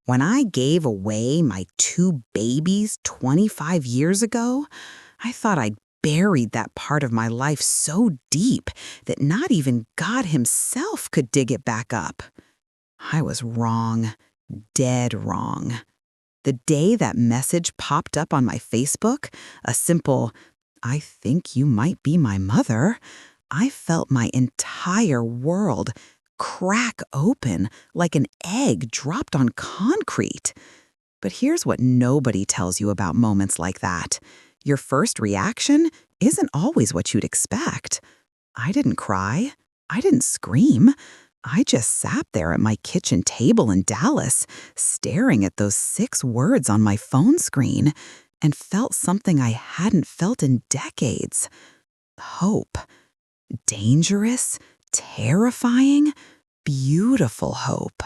When I gave away my two babies 25 years ago, I thought I'd buried that part of my life so deep that not even God Himself could dig it back up. I was wrong, dead wrong. The day that message popped up on my Facebook, a simple, "I think you might be my mother," I felt my entire world crack open like an egg dropped on concrete. But here's what nobody tells you about moments like that. Your first reaction isn't always what you'd expect. I didn't cry. I didn't scream. I just sat there at my kitchen table in Dallas, staring at those 6 words on my phone screen, and felt something I hadn't felt in decades. Hope. Dangerous, terrifying, beautiful hope.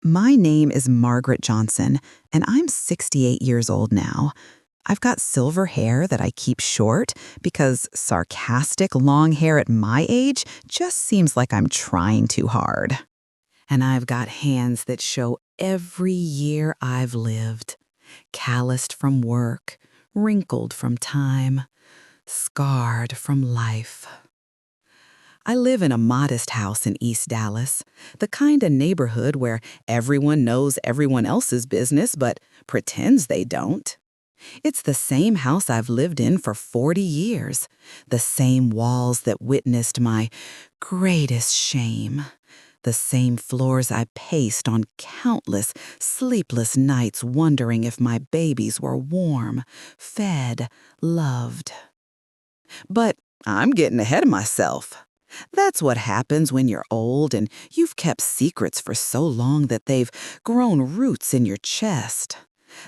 My name is Margaret Johnson, and I'm 68 years old now. I've got silver hair that I keep short because sarcastic long hair at my age just seems like I'm trying too hard. And I've got hands that show every year I've lived, calloused from work, wrinkled from time, scarred from life. I live in a modest house in East Dallas, the kind of neighborhood where everyone knows everyone else's business but pretends they don't. It's the same house I've lived in for 40 years, the same walls that witnessed my greatest shame, the same floors I paced on countless sleepless nights wondering if my babies were warm, fed, loved. But I'm getting ahead of myself. That's what happens when you're old and you've kept secrets for so long that they've grown roots in your chest.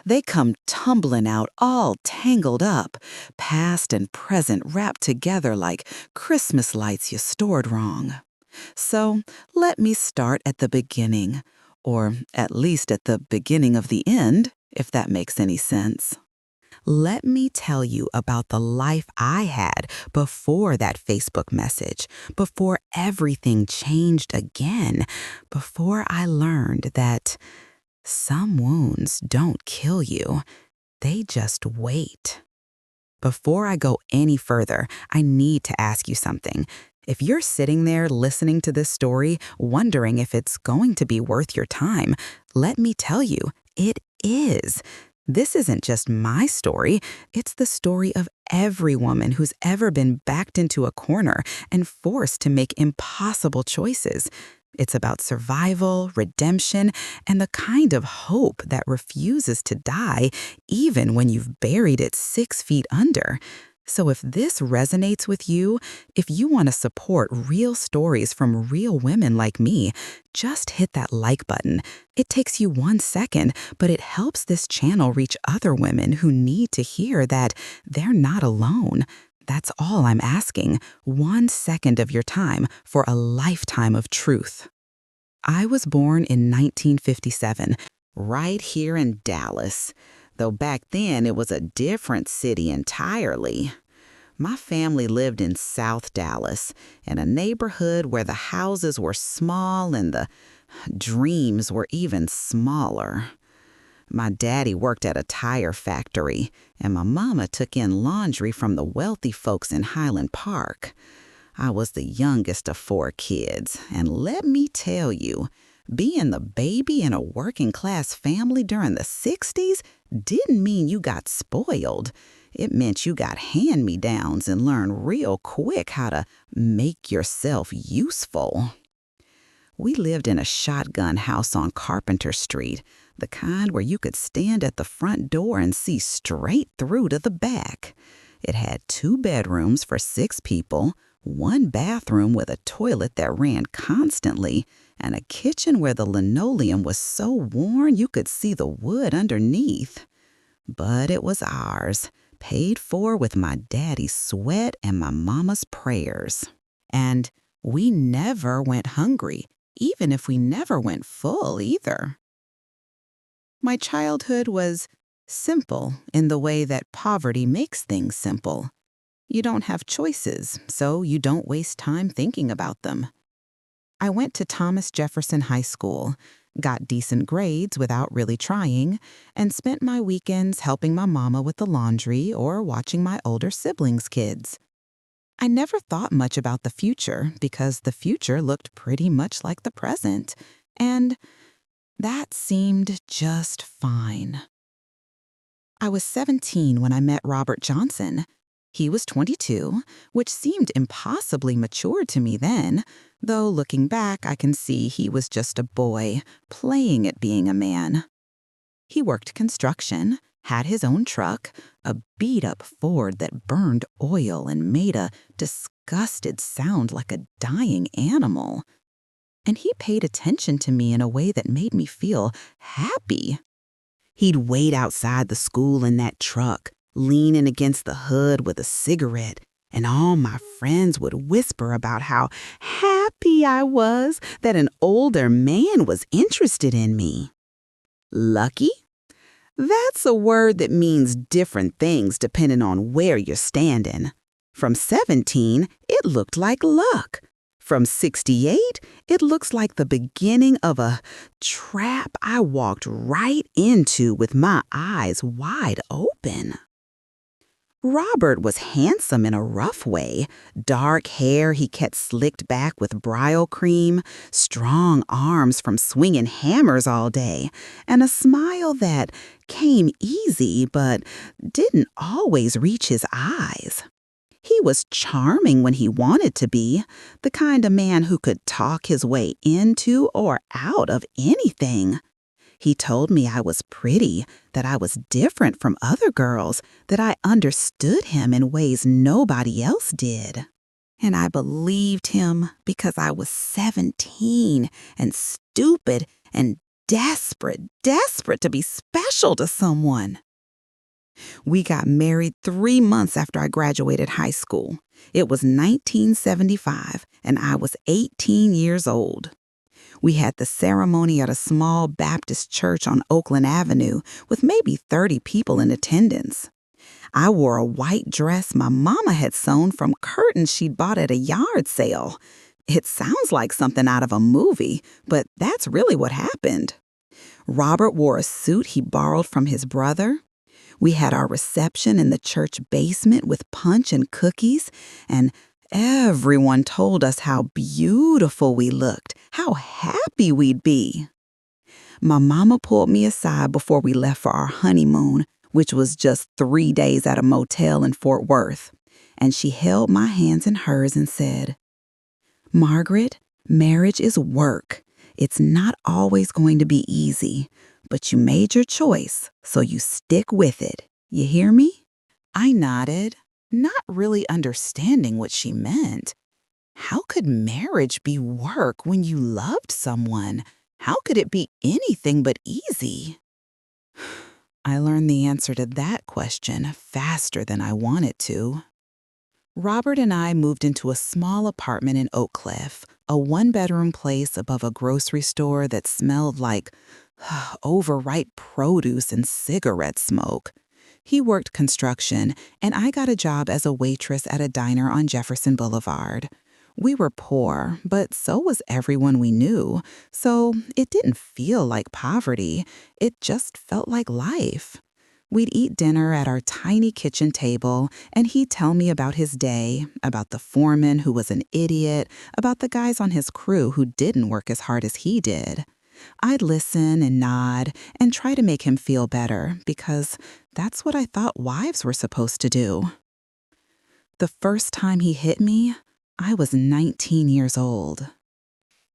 They come tumbling out all tangled up, past and present wrapped together like Christmas lights you stored wrong. So let me start at the beginning, or at least at the beginning of the end, if that makes any sense. Let me tell you about the life I had before that Facebook message, before everything changed again, before I learned that some wounds don't kill you, they just wait. Before I go any further, I need to ask you something. If you're sitting there listening to this story, wondering if it's going to be worth your time, let me tell you, it is. This isn't just my story, it's the story of every woman who's ever been backed into a corner and forced to make impossible choices. It's about survival, redemption, and the kind of hope that refuses to die even when you've buried it 6 feet under. So if this resonates with you, if you want to support real stories from real women like me, just hit that like button. It takes you 1 second, but it helps this channel reach other women who need to hear that they're not alone. That's all I'm asking, 1 second of your time for a lifetime of truth. I was born in 1957, right here in Dallas, though back then it was a different city entirely. My family lived in South Dallas, in a neighborhood where the houses were small and the dreams were even smaller. My daddy worked at a tire factory, and my mama took in laundry from the wealthy folks in Highland Park. I was the youngest of 4 kids, and let me tell you, being the baby in a working-class family during the 60s didn't mean you got spoiled. It meant you got hand-me-downs and learned real quick how to make yourself useful. We lived in a shotgun house on Carpenter Street, the kind where you could stand at the front door and see straight through to the back. It had 2 bedrooms for 6 people, 1 bathroom with a toilet that ran constantly, and a kitchen where the linoleum was so worn you could see the wood underneath. But it was ours, paid for with my daddy's sweat and my mama's prayers. And we never went hungry, even if we never went full either. My childhood was simple in the way that poverty makes things simple. You don't have choices, so you don't waste time thinking about them. I went to Thomas Jefferson High School, got decent grades without really trying, and spent my weekends helping my mama with the laundry or watching my older siblings' kids. I never thought much about the future because the future looked pretty much like the present, and that seemed just fine. I was 17 when I met Robert Johnson. He was 22, which seemed impossibly mature to me then, though looking back I can see he was just a boy, playing at being a man. He worked construction, had his own truck, a beat-up Ford that burned oil and made a disgusted sound like a dying animal. And he paid attention to me in a way that made me feel happy. He'd wait outside the school in that truck, leaning against the hood with a cigarette, and all my friends would whisper about how happy I was that an older man was interested in me. Lucky? That's a word that means different things depending on where you're standing. From 17, it looked like luck. From 68, it looks like the beginning of a trap I walked right into with my eyes wide open. Robert was handsome in a rough way. Dark hair he kept slicked back with brio cream, strong arms from swinging hammers all day, and a smile that came easy but didn't always reach his eyes. He was charming when he wanted to be, the kind of man who could talk his way into or out of anything. He told me I was pretty, that I was different from other girls, that I understood him in ways nobody else did. And I believed him because I was 17 and stupid and desperate to be special to someone. We got married 3 months after I graduated high school. It was 1975, and I was 18 years old. We had the ceremony at a small Baptist church on Oakland Avenue with maybe 30 people in attendance. I wore a white dress my mama had sewn from curtains she'd bought at a yard sale. It sounds like something out of a movie, but that's really what happened. Robert wore a suit he borrowed from his brother. We had our reception in the church basement with punch and cookies, and everyone told us how beautiful we looked, how happy we'd be. My mama pulled me aside before we left for our honeymoon, which was just 3 days at a motel in Fort Worth, and she held my hands in hers and said, "Margaret, marriage is work. It's not always going to be easy, but you made your choice, so you stick with it. You hear me?" I nodded, not really understanding what she meant. How could marriage be work when you loved someone? How could it be anything but easy? I learned the answer to that question faster than I wanted to. Robert and I moved into a small apartment in Oak Cliff, a one-bedroom place above a grocery store that smelled like overripe produce and cigarette smoke. He worked construction, and I got a job as a waitress at a diner on Jefferson Boulevard. We were poor, but so was everyone we knew, so it didn't feel like poverty. It just felt like life. We'd eat dinner at our tiny kitchen table, and he'd tell me about his day, about the foreman who was an idiot, about the guys on his crew who didn't work as hard as he did. I'd listen and nod and try to make him feel better because that's what I thought wives were supposed to do. The first time he hit me, I was 19 years old.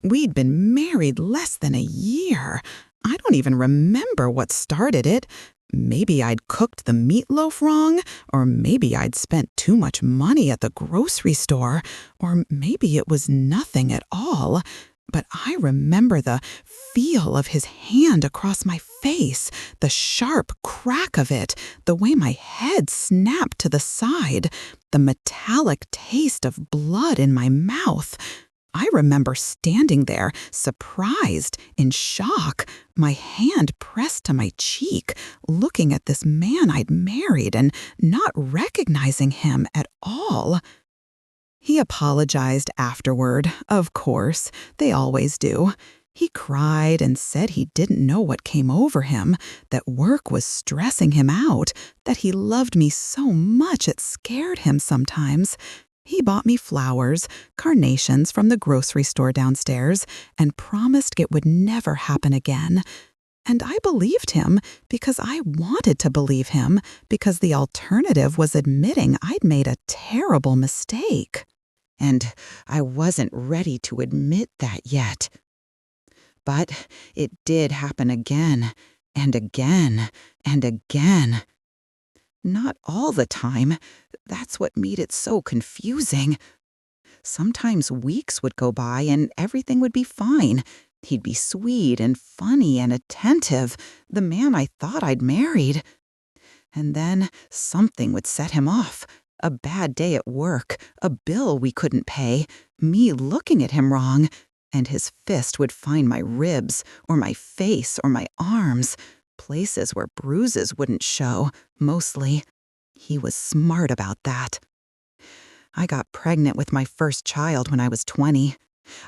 We'd been married less than a year. I don't even remember what started it. Maybe I'd cooked the meatloaf wrong, or maybe I'd spent too much money at the grocery store, or maybe it was nothing at all. But I remember the feel of his hand across my face, the sharp crack of it, the way my head snapped to the side, the metallic taste of blood in my mouth. I remember standing there, surprised, in shock, my hand pressed to my cheek, looking at this man I'd married and not recognizing him at all. He apologized afterward, of course. They always do. He cried and said he didn't know what came over him, that work was stressing him out, that he loved me so much it scared him sometimes. He bought me flowers, carnations from the grocery store downstairs, and promised it would never happen again. And I believed him because I wanted to believe him, because the alternative was admitting I'd made a terrible mistake. And I wasn't ready to admit that yet. But it did happen again, and again, and again. Not all the time. That's what made it so confusing. Sometimes weeks would go by and everything would be fine. He'd be sweet and funny and attentive, the man I thought I'd married. And then something would set him off. A bad day at work, a bill we couldn't pay, me looking at him wrong, and his fist would find my ribs, or my face, or my arms, places where bruises wouldn't show, mostly. He was smart about that. I got pregnant with my first child when I was 20.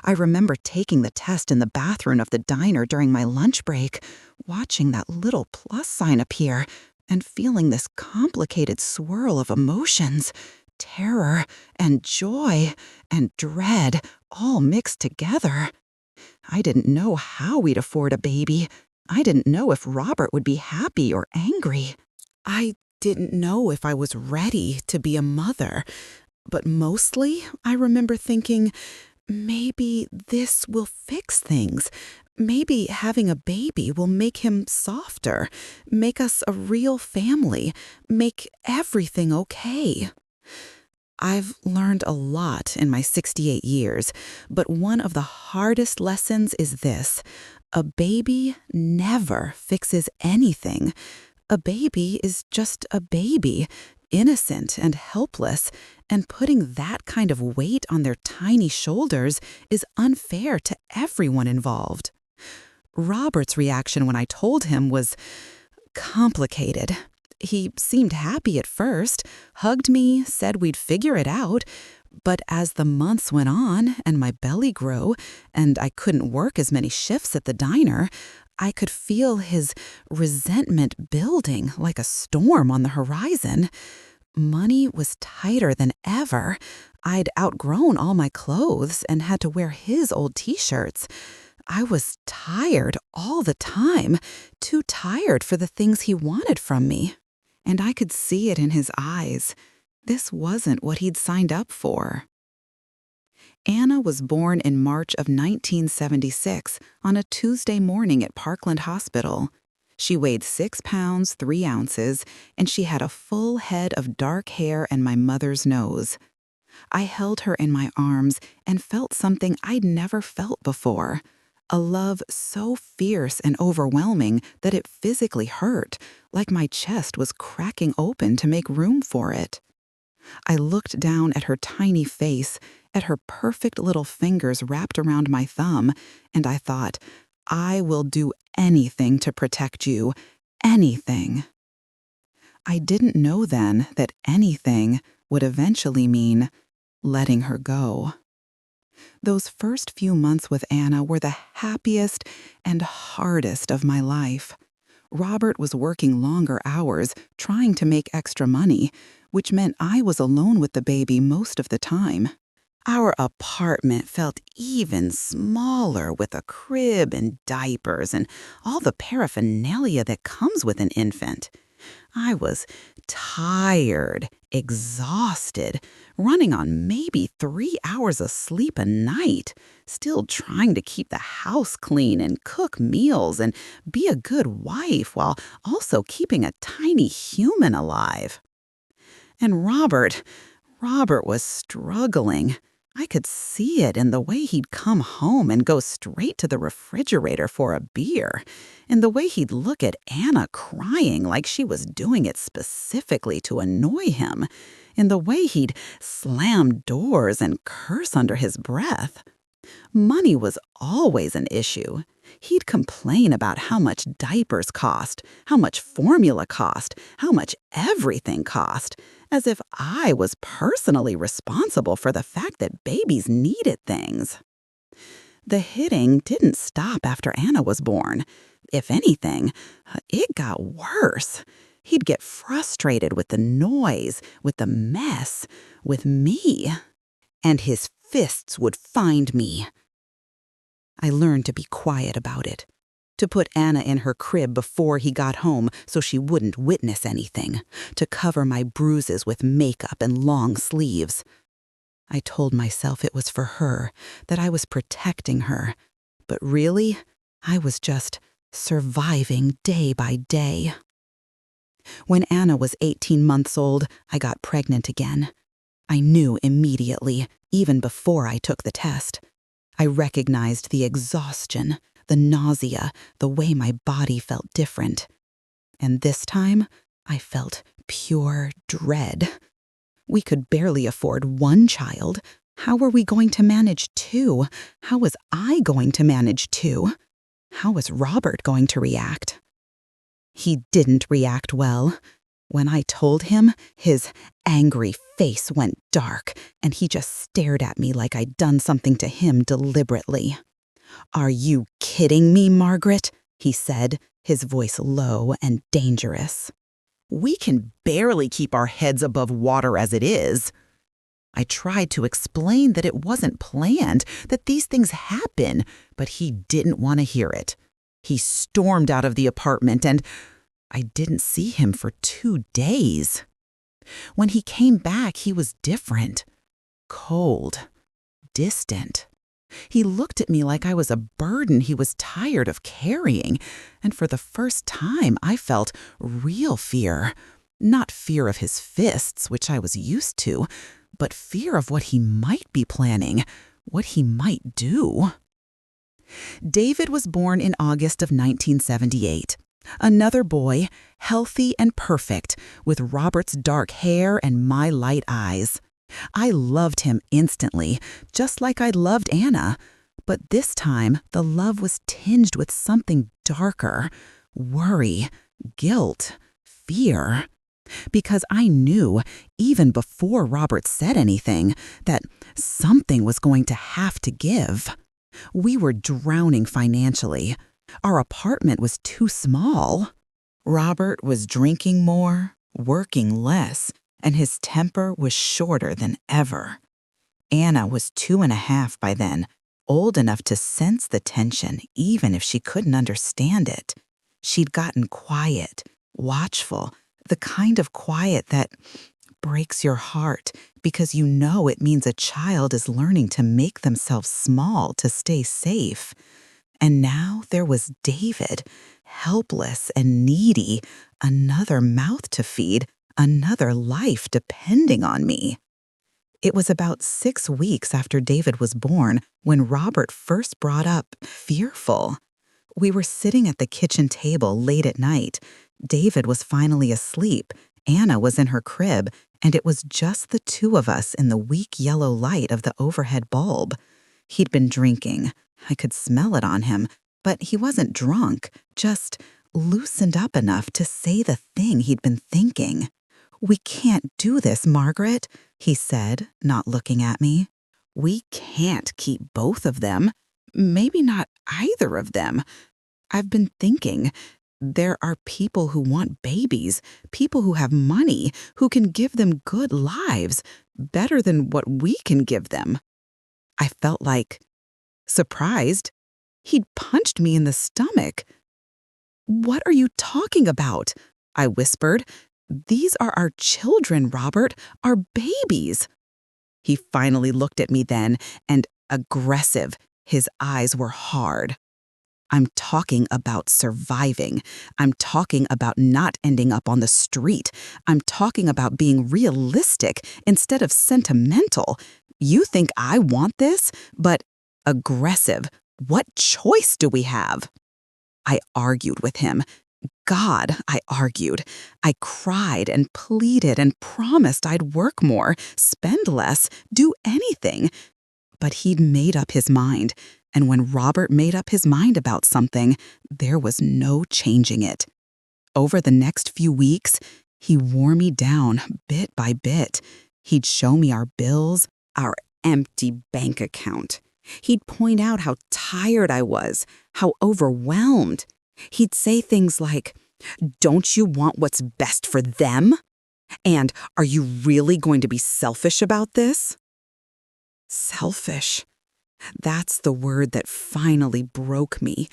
I remember taking the test in the bathroom of the diner during my lunch break, watching that little plus sign appear, and feeling this complicated swirl of emotions, terror and joy and dread all mixed together. I didn't know how we'd afford a baby. I didn't know if Robert would be happy or angry. I didn't know if I was ready to be a mother. But mostly, I remember thinking, maybe this will fix things. Maybe having a baby will make him softer, make us a real family, make everything okay. I've learned a lot in my 68 years, but one of the hardest lessons is this: a baby never fixes anything. A baby is just a baby, innocent and helpless, and putting that kind of weight on their tiny shoulders is unfair to everyone involved. Robert's reaction when I told him was complicated. He seemed happy at first, hugged me, said we'd figure it out, but as the months went on and my belly grew and I couldn't work as many shifts at the diner, I could feel his resentment building like a storm on the horizon. Money was tighter than ever. I'd outgrown all my clothes and had to wear his old t-shirts. I was tired all the time, too tired for the things he wanted from me. And I could see it in his eyes. This wasn't what he'd signed up for. Anna was born in March of 1976 on a Tuesday morning at Parkland Hospital. She weighed 6 pounds, 3 ounces, and she had a full head of dark hair and my mother's nose. I held her in my arms and felt something I'd never felt before. A love so fierce and overwhelming that it physically hurt, like my chest was cracking open to make room for it. I looked down at her tiny face, at her perfect little fingers wrapped around my thumb, and I thought, I will do anything to protect you, anything. I didn't know then that anything would eventually mean letting her go. Those first few months with Anna were the happiest and hardest of my life. Robert was working longer hours, trying to make extra money, which meant I was alone with the baby most of the time. Our apartment felt even smaller with a crib and diapers and all the paraphernalia that comes with an infant. I was tired, exhausted, running on maybe 3 hours of sleep a night, still trying to keep the house clean and cook meals and be a good wife while also keeping a tiny human alive. And Robert was struggling. I could see it in the way he'd come home and go straight to the refrigerator for a beer, in the way he'd look at Anna crying like she was doing it specifically to annoy him, in the way he'd slam doors and curse under his breath. Money was always an issue. He'd complain about how much diapers cost, how much formula cost, how much everything cost, as if I was personally responsible for the fact that babies needed things. The hitting didn't stop after Anna was born. If anything, it got worse. He'd get frustrated with the noise, with the mess, with me. And his fists would find me. I learned to be quiet about it, to put Anna in her crib before he got home so she wouldn't witness anything, to cover my bruises with makeup and long sleeves. I told myself it was for her, that I was protecting her, but really, I was just surviving day by day. When Anna was 18 months old, I got pregnant again. I knew immediately, even before I took the test. I recognized the exhaustion, the nausea, the way my body felt different. And this time, I felt pure dread. We could barely afford one child. How were we going to manage two? How was I going to manage two? How was Robert going to react? He didn't react well. When I told him, his angry face went dark, and he just stared at me like I'd done something to him deliberately. "Are you kidding me, Margaret?" he said, his voice low and dangerous. "We can barely keep our heads above water as it is." I tried to explain that it wasn't planned, that these things happen, but he didn't want to hear it. He stormed out of the apartment, and I didn't see him for 2 days. When he came back, he was different. Cold. Distant. He looked at me like I was a burden he was tired of carrying, and for the first time I felt real fear. Not fear of his fists, which I was used to, but fear of what he might be planning, what he might do. David was born in August of 1978. Another boy, healthy and perfect, with Robert's dark hair and my light eyes. I loved him instantly, just like I loved Anna. But this time, the love was tinged with something darker: worry, guilt, fear. Because I knew, even before Robert said anything, that something was going to have to give. We were drowning financially. Our apartment was too small. Robert was drinking more, working less, and his temper was shorter than ever. Anna was 2.5 by then, old enough to sense the tension even if she couldn't understand it. She'd gotten quiet, watchful, the kind of quiet that breaks your heart because you know it means a child is learning to make themselves small to stay safe. And now there was David, helpless and needy, another mouth to feed, another life depending on me. It was about 6 weeks after David was born when Robert first brought up fearful. We were sitting at the kitchen table late at night. David was finally asleep, Anna was in her crib, and it was just the two of us in the weak yellow light of the overhead bulb. He'd been drinking. I could smell it on him, but he wasn't drunk, just loosened up enough to say the thing he'd been thinking. "We can't do this, Margaret," he said, not looking at me. "We can't keep both of them. Maybe not either of them. I've been thinking, there are people who want babies, people who have money, who can give them good lives, better than what we can give them." I felt like surprised. He'd punched me in the stomach. "What are you talking about?" I whispered. "These are our children, Robert, our babies." He finally looked at me then, and aggressive. His eyes were hard. "I'm talking about surviving. I'm talking about not ending up on the street. I'm talking about being realistic instead of sentimental. You think I want this, but aggressive. What choice do we have?" I argued with him. God, I argued. I cried and pleaded and promised I'd work more, spend less, do anything. But he'd made up his mind, and when Robert made up his mind about something, there was no changing it. Over the next few weeks, he wore me down bit by bit. He'd show me our bills, our empty bank account. He'd point out how tired I was, how overwhelmed. He'd say things like, "Don't you want what's best for them?" And "Are you really going to be selfish about this?" Selfish. That's the word that finally broke me,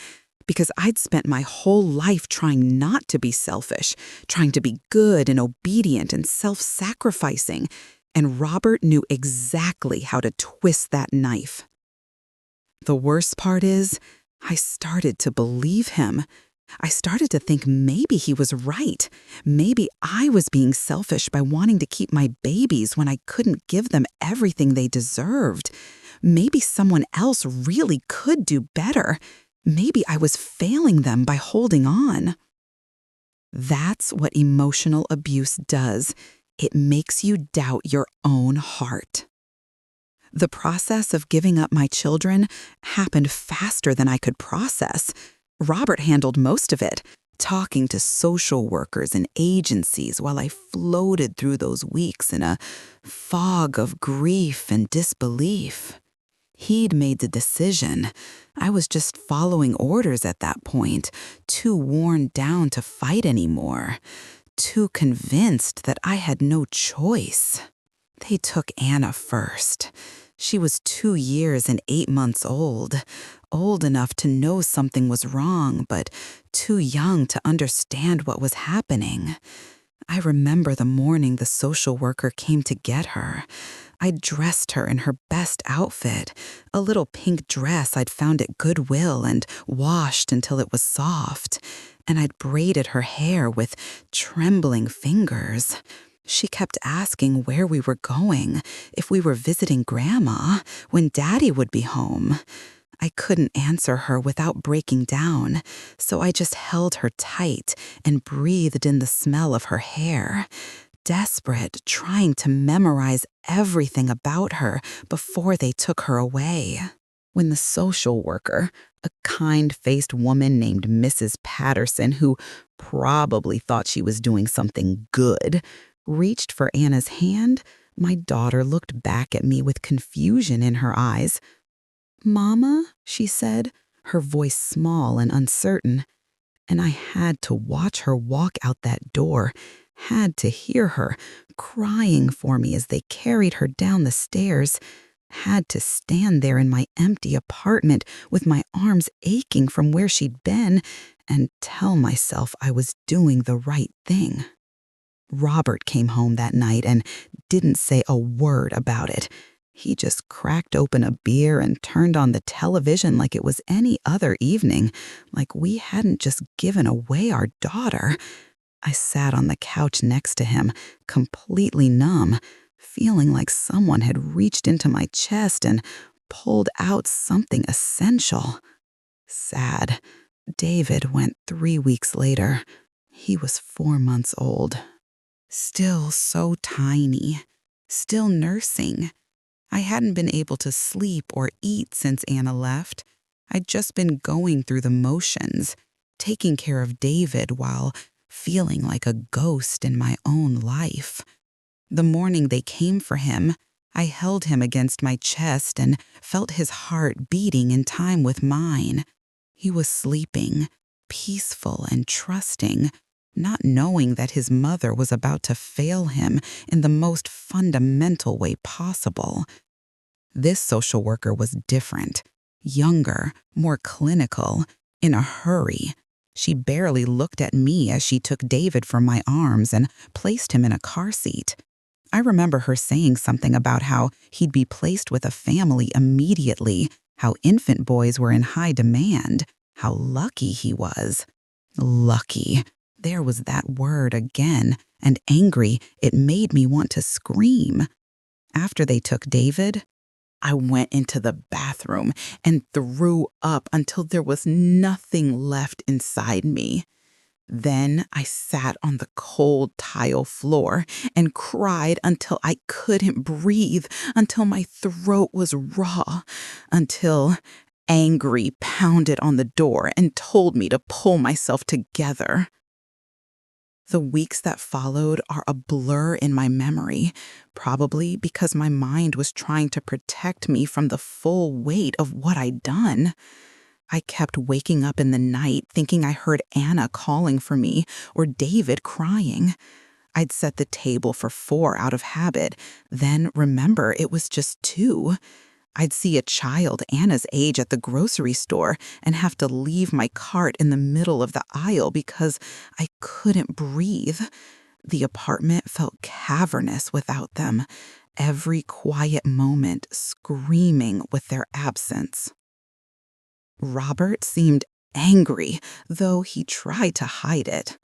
because I'd spent my whole life trying not to be selfish, trying to be good and obedient and self-sacrificing, and Robert knew exactly how to twist that knife. The worst part is, I started to believe him. I started to think maybe he was right. Maybe I was being selfish by wanting to keep my babies when I couldn't give them everything they deserved. Maybe someone else really could do better. Maybe I was failing them by holding on. That's what emotional abuse does. It makes you doubt your own heart. The process of giving up my children happened faster than I could process. Robert handled most of it, talking to social workers and agencies while I floated through those weeks in a fog of grief and disbelief. He'd made the decision. I was just following orders at that point, too worn down to fight anymore, too convinced that I had no choice. They took Anna first. She was 2 years and 8 months old enough to know something was wrong, but too young to understand what was happening. I remember the morning the social worker came to get her. I'd dressed her in her best outfit, a little pink dress I'd found at Goodwill and washed until it was soft, and I'd braided her hair with trembling fingers. She kept asking where we were going, if we were visiting Grandma, when Daddy would be home. I couldn't answer her without breaking down, so I just held her tight and breathed in the smell of her hair, desperate, trying to memorize everything about her before they took her away. When the social worker, a kind-faced woman named Mrs. Patterson, who probably thought she was doing something good, reached for Anna's hand, my daughter looked back at me with confusion in her eyes. "Mama," she said, her voice small and uncertain, and I had to watch her walk out that door, had to hear her crying for me as they carried her down the stairs, had to stand there in my empty apartment with my arms aching from where she'd been and tell myself I was doing the right thing. Robert came home that night and didn't say a word about it. He just cracked open a beer and turned on the television like it was any other evening, like we hadn't just given away our daughter. I sat on the couch next to him, completely numb, feeling like someone had reached into my chest and pulled out something essential. Sad. David went 3 weeks later. He was 4 months old. Still so tiny, still nursing. I hadn't been able to sleep or eat since Anna left. I'd just been going through the motions, taking care of David while feeling like a ghost in my own life. The morning they came for him, I held him against my chest and felt his heart beating in time with mine. He was sleeping, peaceful and trusting, not knowing that his mother was about to fail him in the most fundamental way possible. This social worker was different, younger, more clinical, in a hurry. She barely looked at me as she took David from my arms and placed him in a car seat. I remember her saying something about how he'd be placed with a family immediately, how infant boys were in high demand, how lucky he was. Lucky. There was that word again, and angry, it made me want to scream. After they took David, I went into the bathroom and threw up until there was nothing left inside me. Then I sat on the cold tile floor and cried until I couldn't breathe, until my throat was raw, until angry pounded on the door and told me to pull myself together. The weeks that followed are a blur in my memory, probably because my mind was trying to protect me from the full weight of what I'd done. I kept waking up in the night thinking I heard Anna calling for me or David crying. I'd set the table for 4 out of habit, then remember it was just 2. I'd see a child Anna's age at the grocery store and have to leave my cart in the middle of the aisle because I couldn't breathe. The apartment felt cavernous without them, every quiet moment screaming with their absence. Robert seemed angry, though he tried to hide it.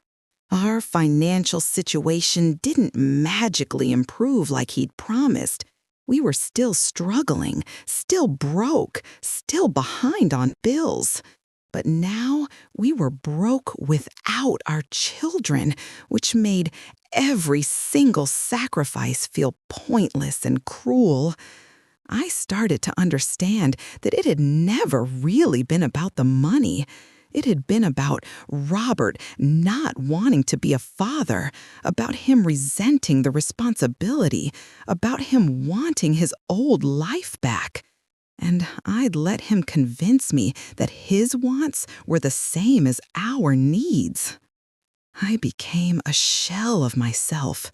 Our financial situation didn't magically improve like he'd promised. We were still struggling, still broke, still behind on bills. But now we were broke without our children, which made every single sacrifice feel pointless and cruel. I started to understand that it had never really been about the money. It had been about Robert not wanting to be a father, about him resenting the responsibility, about him wanting his old life back. And I'd let him convince me that his wants were the same as our needs. I became a shell of myself.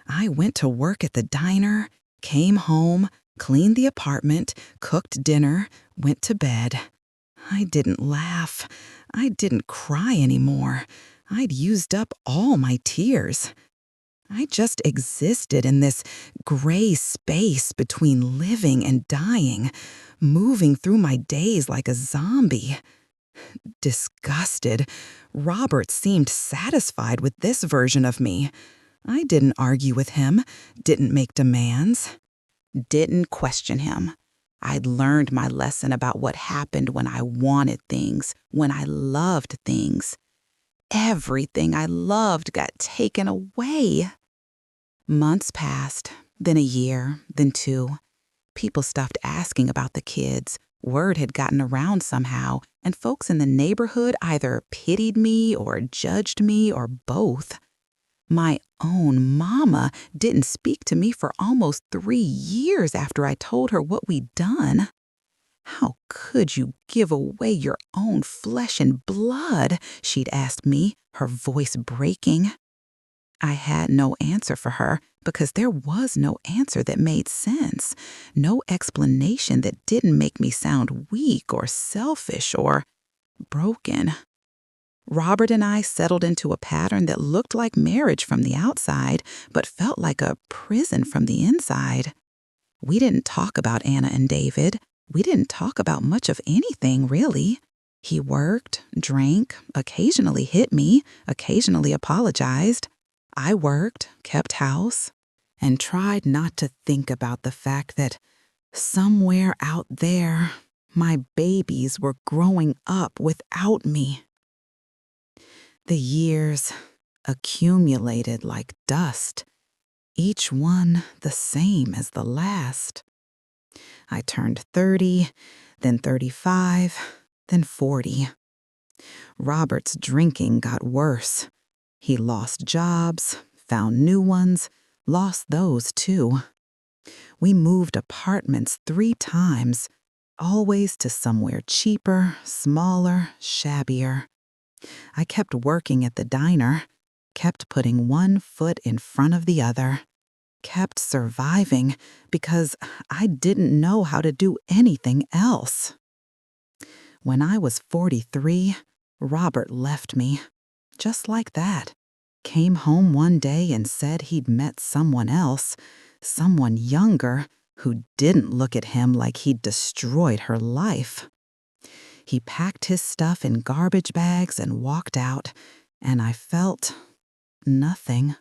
I went to work at the diner, came home, cleaned the apartment, cooked dinner, went to bed. I didn't laugh. I didn't cry anymore. I'd used up all my tears. I just existed in this gray space between living and dying, moving through my days like a zombie. Disgusted, Robert seemed satisfied with this version of me. I didn't argue with him, didn't make demands, didn't question him. I'd learned my lesson about what happened when I wanted things, when I loved things. Everything I loved got taken away. Months passed, then a year, then 2. People stopped asking about the kids. Word had gotten around somehow, and folks in the neighborhood either pitied me or judged me or both. My own mama didn't speak to me for almost 3 years after I told her what we'd done. How could you give away your own flesh and blood? She'd asked me, her voice breaking. I had no answer for her because there was no answer that made sense, no explanation that didn't make me sound weak or selfish or broken. Robert and I settled into a pattern that looked like marriage from the outside, but felt like a prison from the inside. We didn't talk about Anna and David. We didn't talk about much of anything, really. He worked, drank, occasionally hit me, occasionally apologized. I worked, kept house, and tried not to think about the fact that somewhere out there, my babies were growing up without me. The years accumulated like dust, each one the same as the last. I turned 30, then 35, then 40. Robert's drinking got worse. He lost jobs, found new ones, lost those too. We moved apartments 3 times, always to somewhere cheaper, smaller, shabbier. I kept working at the diner, kept putting one foot in front of the other, kept surviving because I didn't know how to do anything else. When I was 43, Robert left me, just like that. Came home one day and said he'd met someone else, someone younger, who didn't look at him like he'd destroyed her life. He packed his stuff in garbage bags and walked out, and I felt nothing.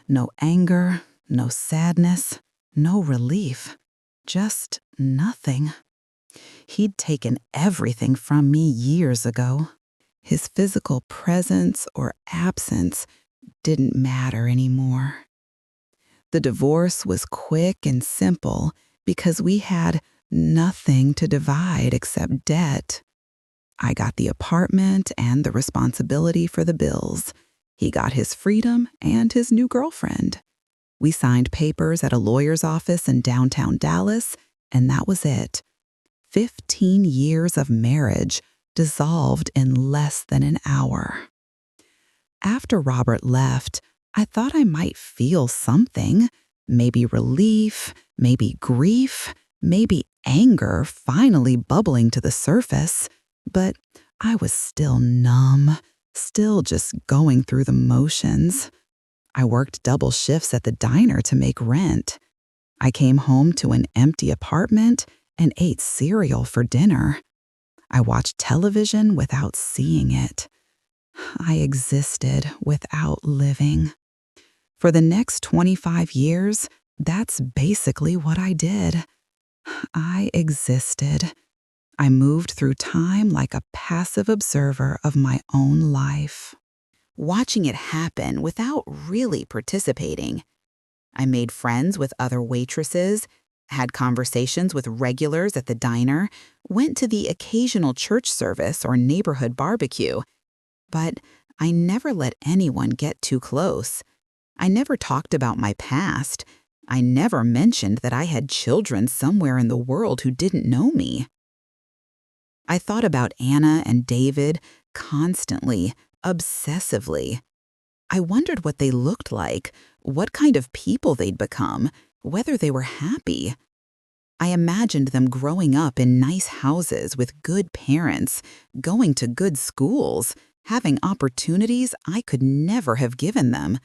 No anger, no sadness, no relief, just nothing. He'd taken everything from me years ago. His physical presence or absence didn't matter anymore. The divorce was quick and simple because we had nothing to divide except debt. I got the apartment and the responsibility for the bills. He got his freedom and his new girlfriend. We signed papers at a lawyer's office in downtown Dallas, and that was it. 15 years of marriage dissolved in less than an hour. After Robert left, I thought I might feel something, maybe relief, maybe grief, maybe anger finally bubbling to the surface, but I was still numb, still just going through the motions. I worked double shifts at the diner to make rent. I came home to an empty apartment and ate cereal for dinner. I watched television without seeing it. I existed without living. For the next 25 years, that's basically what I did. I existed. I moved through time like a passive observer of my own life, watching it happen without really participating. I made friends with other waitresses, had conversations with regulars at the diner, went to the occasional church service or neighborhood barbecue. But I never let anyone get too close. I never talked about my past. I never mentioned that I had children somewhere in the world who didn't know me. I thought about Anna and David constantly, obsessively. I wondered what they looked like, what kind of people they'd become, whether they were happy. I imagined them growing up in nice houses with good parents, going to good schools, having opportunities I could never have given them.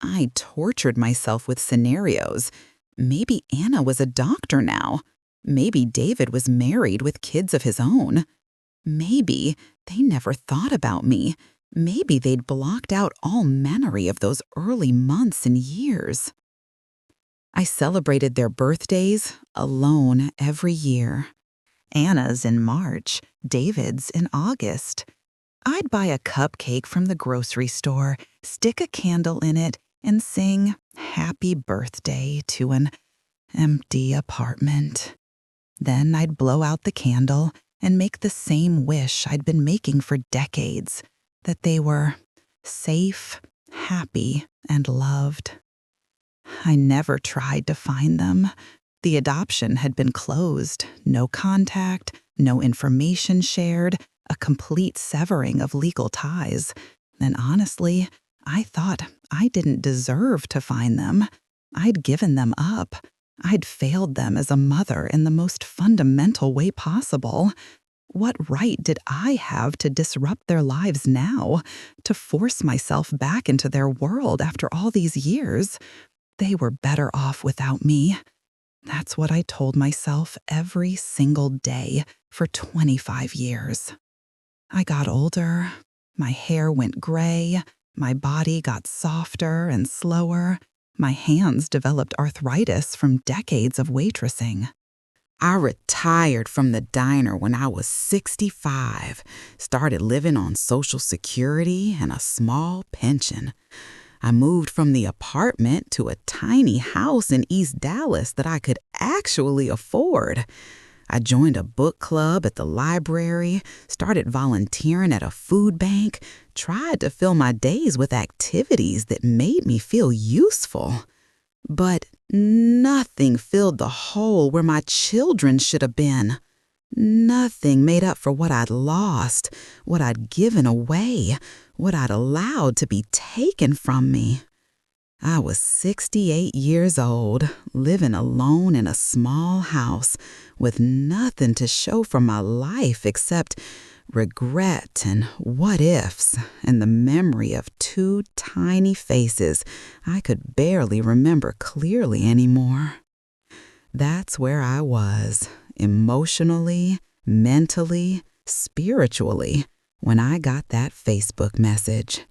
I tortured myself with scenarios. Maybe Anna was a doctor now. Maybe David was married with kids of his own. Maybe they never thought about me. Maybe they'd blocked out all memory of those early months and years. I celebrated their birthdays alone every year. Anna's in March, David's in August. I'd buy a cupcake from the grocery store, stick a candle in it, and sing "Happy Birthday" to an empty apartment. Then I'd blow out the candle and make the same wish I'd been making for decades, that they were safe, happy, and loved. I never tried to find them. The adoption had been closed, no contact, no information shared, a complete severing of legal ties. And honestly, I thought I didn't deserve to find them. I'd given them up. I'd failed them as a mother in the most fundamental way possible. What right did I have to disrupt their lives now, to force myself back into their world after all these years? They were better off without me. That's what I told myself every single day for 25 years. I got older, my hair went gray, my body got softer and slower, my hands developed arthritis from decades of waitressing. I retired from the diner when I was 65, started living on Social Security and a small pension. I moved from the apartment to a tiny house in East Dallas that I could actually afford. I joined a book club at the library, started volunteering at a food bank, tried to fill my days with activities that made me feel useful. But nothing filled the hole where my children should have been. Nothing made up for what I'd lost, what I'd given away, what I'd allowed to be taken from me. I was 68 years old, living alone in a small house, with nothing to show for my life except regret and what-ifs and the memory of two tiny faces I could barely remember clearly anymore. That's where I was, emotionally, mentally, spiritually, when I got that Facebook message.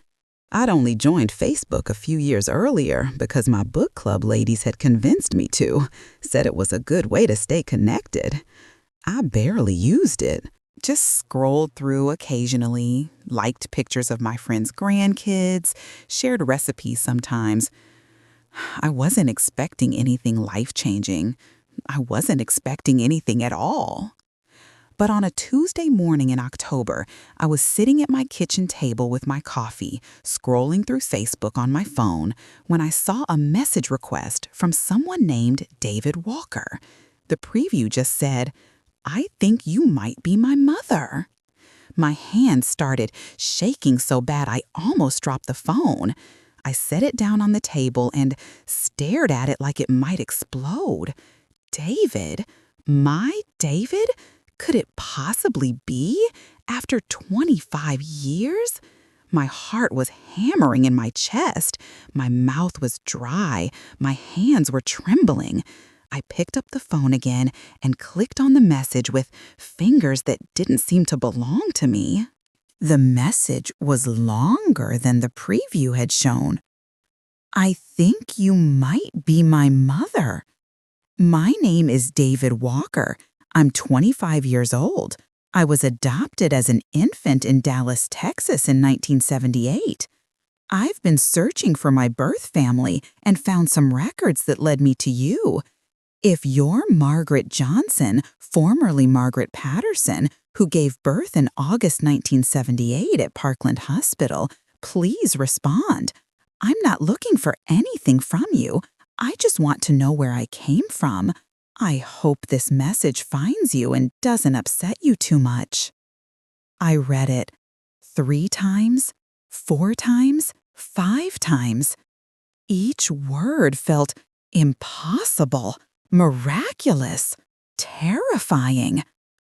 I'd only joined Facebook a few years earlier because my book club ladies had convinced me to, said it was a good way to stay connected. I barely used it, just scrolled through occasionally, liked pictures of my friends' grandkids, shared recipes sometimes. I wasn't expecting anything life-changing. I wasn't expecting anything at all. But on a Tuesday morning in October, I was sitting at my kitchen table with my coffee, scrolling through Facebook on my phone, when I saw a message request from someone named David Walker. The preview just said, "I think you might be my mother." My hand started shaking so bad I almost dropped the phone. I set it down on the table and stared at it like it might explode. David? My David? Could it possibly be? After 25 years? My heart was hammering in my chest. My mouth was dry. My hands were trembling. I picked up the phone again and clicked on the message with fingers that didn't seem to belong to me. The message was longer than the preview had shown. "I think you might be my mother. My name is David Walker. I'm 25 years old. I was adopted as an infant in Dallas, Texas in 1978. I've been searching for my birth family and found some records that led me to you. If you're Margaret Johnson, formerly Margaret Patterson, who gave birth in August 1978 at Parkland Hospital, please respond. I'm not looking for anything from you. I just want to know where I came from. I hope this message finds you and doesn't upset you too much." I read it 3 times, 4 times, 5 times. Each word felt impossible, miraculous, terrifying.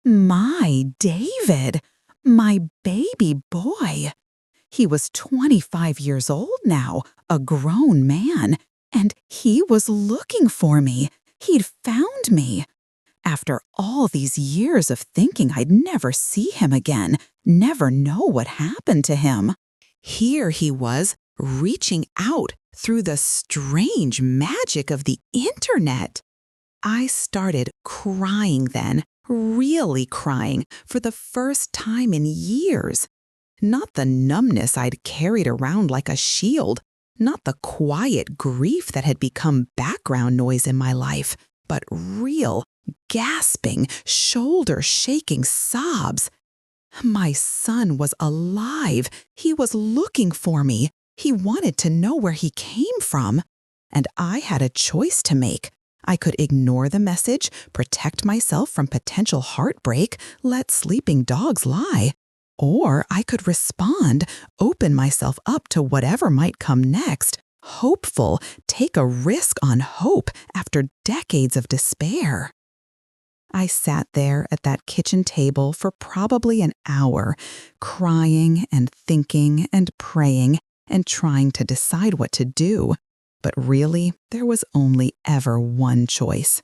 My David, my baby boy. He was 25 years old now, a grown man, and he was looking for me. He'd found me. After all these years of thinking I'd never see him again, never know what happened to him, here he was reaching out through the strange magic of the internet. I started crying then, really crying, for the first time in years. Not the numbness I'd carried around like a shield, not the quiet grief that had become background noise in my life, but real, gasping, shoulder-shaking sobs. My son was alive. He was looking for me. He wanted to know where he came from. And I had a choice to make. I could ignore the message, protect myself from potential heartbreak, let sleeping dogs lie. Or I could respond, open myself up to whatever might come next, hopeful, take a risk on hope after decades of despair. I sat there at that kitchen table for probably an hour, crying and thinking and praying and trying to decide what to do. But really, there was only ever one choice.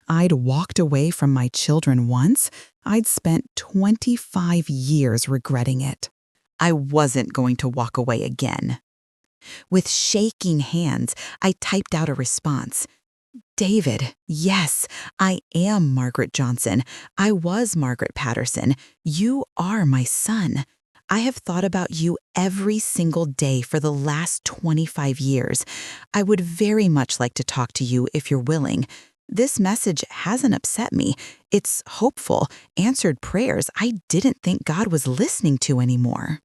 I'd walked away from my children once. I'd spent 25 years regretting it. I wasn't going to walk away again. With shaking hands, I typed out a response. "David, yes, I am Margaret Johnson. I was Margaret Patterson. You are my son. I have thought about you every single day for the last 25 years. I would very much like to talk to you if you're willing. This message hasn't upset me. It's hopeful, answered prayers I didn't think God was listening to anymore."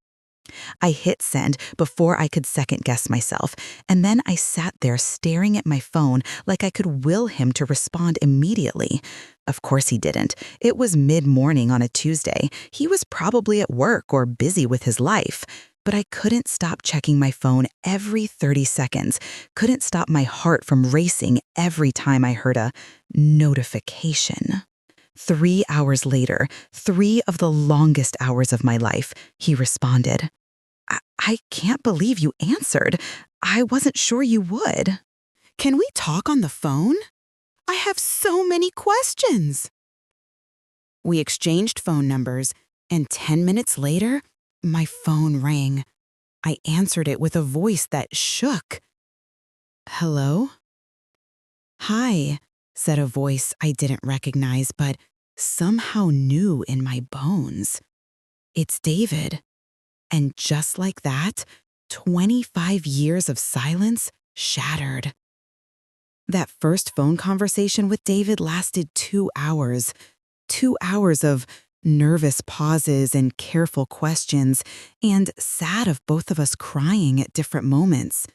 I hit send before I could second-guess myself, and then I sat there staring at my phone like I could will him to respond immediately. Of course he didn't. It was mid-morning on a Tuesday. He was probably at work or busy with his life. But I couldn't stop checking my phone every 30 seconds, couldn't stop my heart from racing every time I heard a notification. 3 hours later, 3 of the longest hours of my life, he responded. I can't believe you answered. I wasn't sure you would. Can we talk on the phone? I have so many questions." We exchanged phone numbers, and 10 minutes later, my phone rang. I answered it with a voice that shook. "Hello?" "Hi," said a voice I didn't recognize but somehow knew in my bones. "It's David." And just like that, 25 years of silence shattered. That first phone conversation with David lasted 2 hours. 2 hours of Nervous pauses and careful questions, and sad of both of us crying at different moments.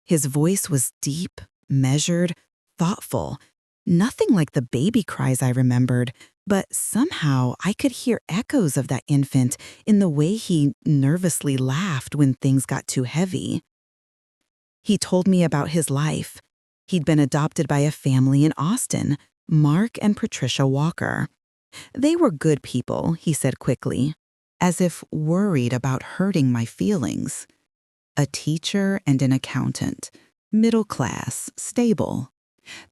His voice was deep, measured, thoughtful, nothing like the baby cries I remembered, but somehow I could hear echoes of that infant in the way he nervously laughed when things got too heavy. He told me about his life. He'd been adopted by a family in Austin, Mark and Patricia Walker. They were good people, he said quickly, as if worried about hurting my feelings. A teacher and an accountant, middle class, stable.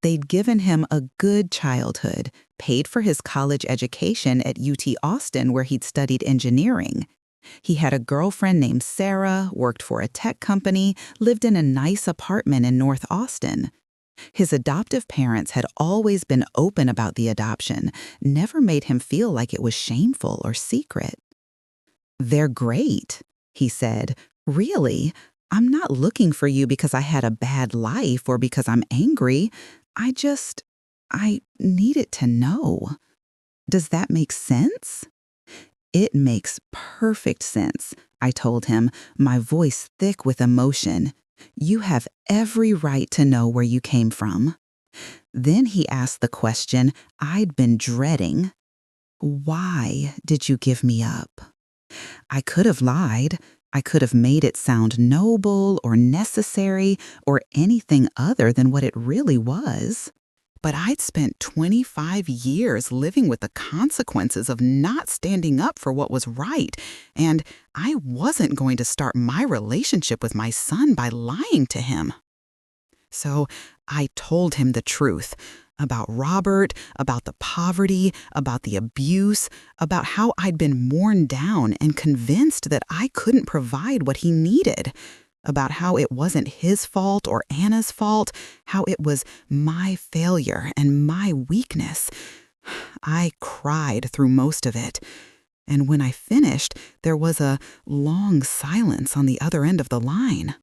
They'd given him a good childhood, paid for his college education at UT Austin where he'd studied engineering. He had a girlfriend named Sarah, worked for a tech company, lived in a nice apartment in North Austin. His adoptive parents had always been open about the adoption, never made him feel like it was shameful or secret. "They're great," he said. "Really, I'm not looking for you because I had a bad life or because I'm angry. I needed to know. Does that make sense?" "It makes perfect sense," I told him, my voice thick with emotion. "You have every right to know where you came from." Then he asked the question I'd been dreading. "Why did you give me up?" I could have lied. I could have made it sound noble or necessary or anything other than what it really was. But I'd spent 25 years living with the consequences of not standing up for what was right, and I wasn't going to start my relationship with my son by lying to him. So I told him the truth about Robert, about the poverty, about the abuse, about how I'd been worn down and convinced that I couldn't provide what he needed, about how it wasn't his fault or Anna's fault, how it was my failure and my weakness. I cried through most of it, and when I finished, there was a long silence on the other end of the line.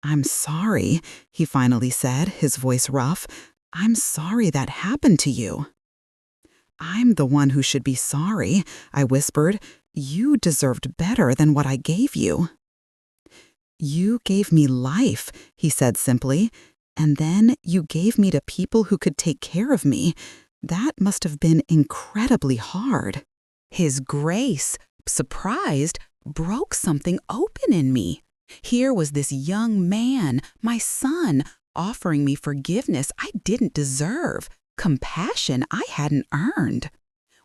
"I'm sorry," he finally said, his voice rough. "I'm sorry that happened to you." "I'm the one who should be sorry," I whispered. "You deserved better than what I gave you." "You gave me life," he said simply, "and then you gave me to people who could take care of me. That must have been incredibly hard." His grace, surprised, broke something open in me. Here was this young man, my son, offering me forgiveness I didn't deserve, compassion I hadn't earned.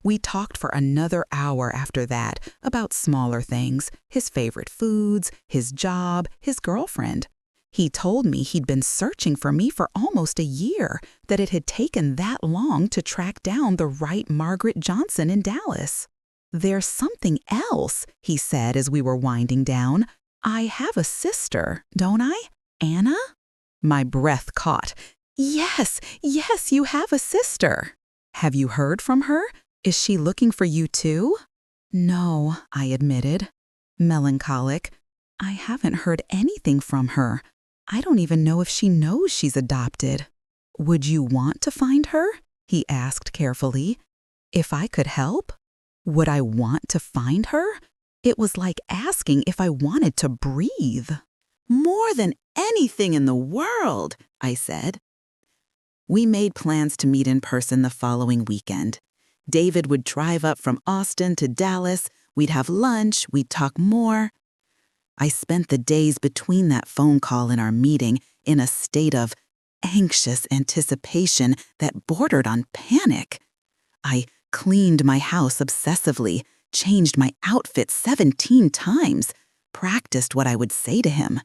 We talked for another hour after that about smaller things, his favorite foods, his job, his girlfriend. He told me he'd been searching for me for almost a year, that it had taken that long to track down the right Margaret Johnson in Dallas. "There's something else," he said as we were winding down. "I have a sister, don't I? Anna?" My breath caught. Yes, you have a sister." "Have you heard from her? Is she looking for you too?" "No," I admitted, melancholic. "I haven't heard anything from her. I don't even know if she knows she's adopted." "Would you want to find her?" he asked carefully. "If I could help? Would I want to find her?" It was like asking if I wanted to breathe. "More than anything in the world," I said. We made plans to meet in person the following weekend. David would drive up from Austin to Dallas. We'd have lunch. We'd talk more. I spent the days between that phone call and our meeting in a state of anxious anticipation that bordered on panic. I cleaned my house obsessively, changed my outfit 17 times, practiced what I would say to him.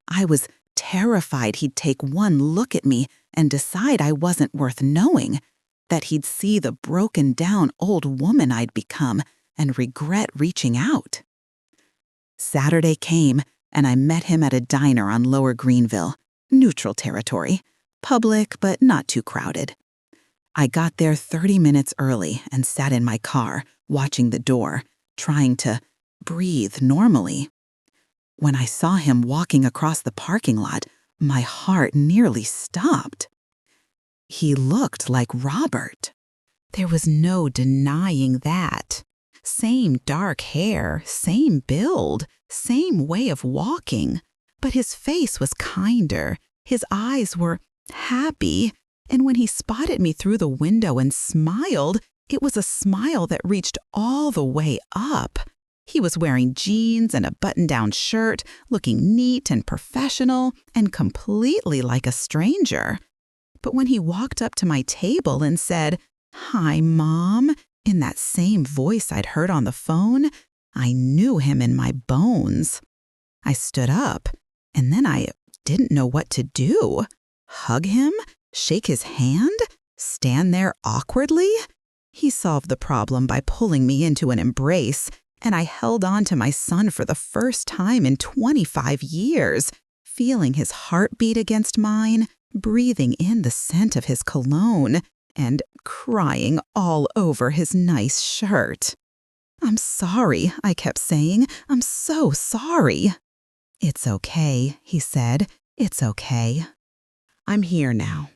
I was terrified he'd take one look at me and decide I wasn't worth knowing, that he'd see the broken-down old woman I'd become and regret reaching out. Saturday came, and I met him at a diner on Lower Greenville, neutral territory, public but not too crowded. I got there 30 minutes early and sat in my car, watching the door, trying to breathe normally. When I saw him walking across the parking lot, my heart nearly stopped. He looked like Robert. There was no denying that. Same dark hair, same build, same way of walking. But his face was kinder, his eyes were happy, and when he spotted me through the window and smiled, it was a smile that reached all the way up. He was wearing jeans and a button-down shirt, looking neat and professional, and completely like a stranger. But when he walked up to my table and said, "Hi, Mom," in that same voice I'd heard on the phone, I knew him in my bones. I stood up, and then I didn't know what to do. Hug him? Shake his hand? Stand there awkwardly? He solved the problem by pulling me into an embrace, and I held on to my son for the first time in 25 years, feeling his heartbeat against mine, breathing in the scent of his cologne, and crying all over his nice shirt. "I'm sorry," I kept saying. "I'm so sorry." "It's okay," he said. "It's okay. I'm here now."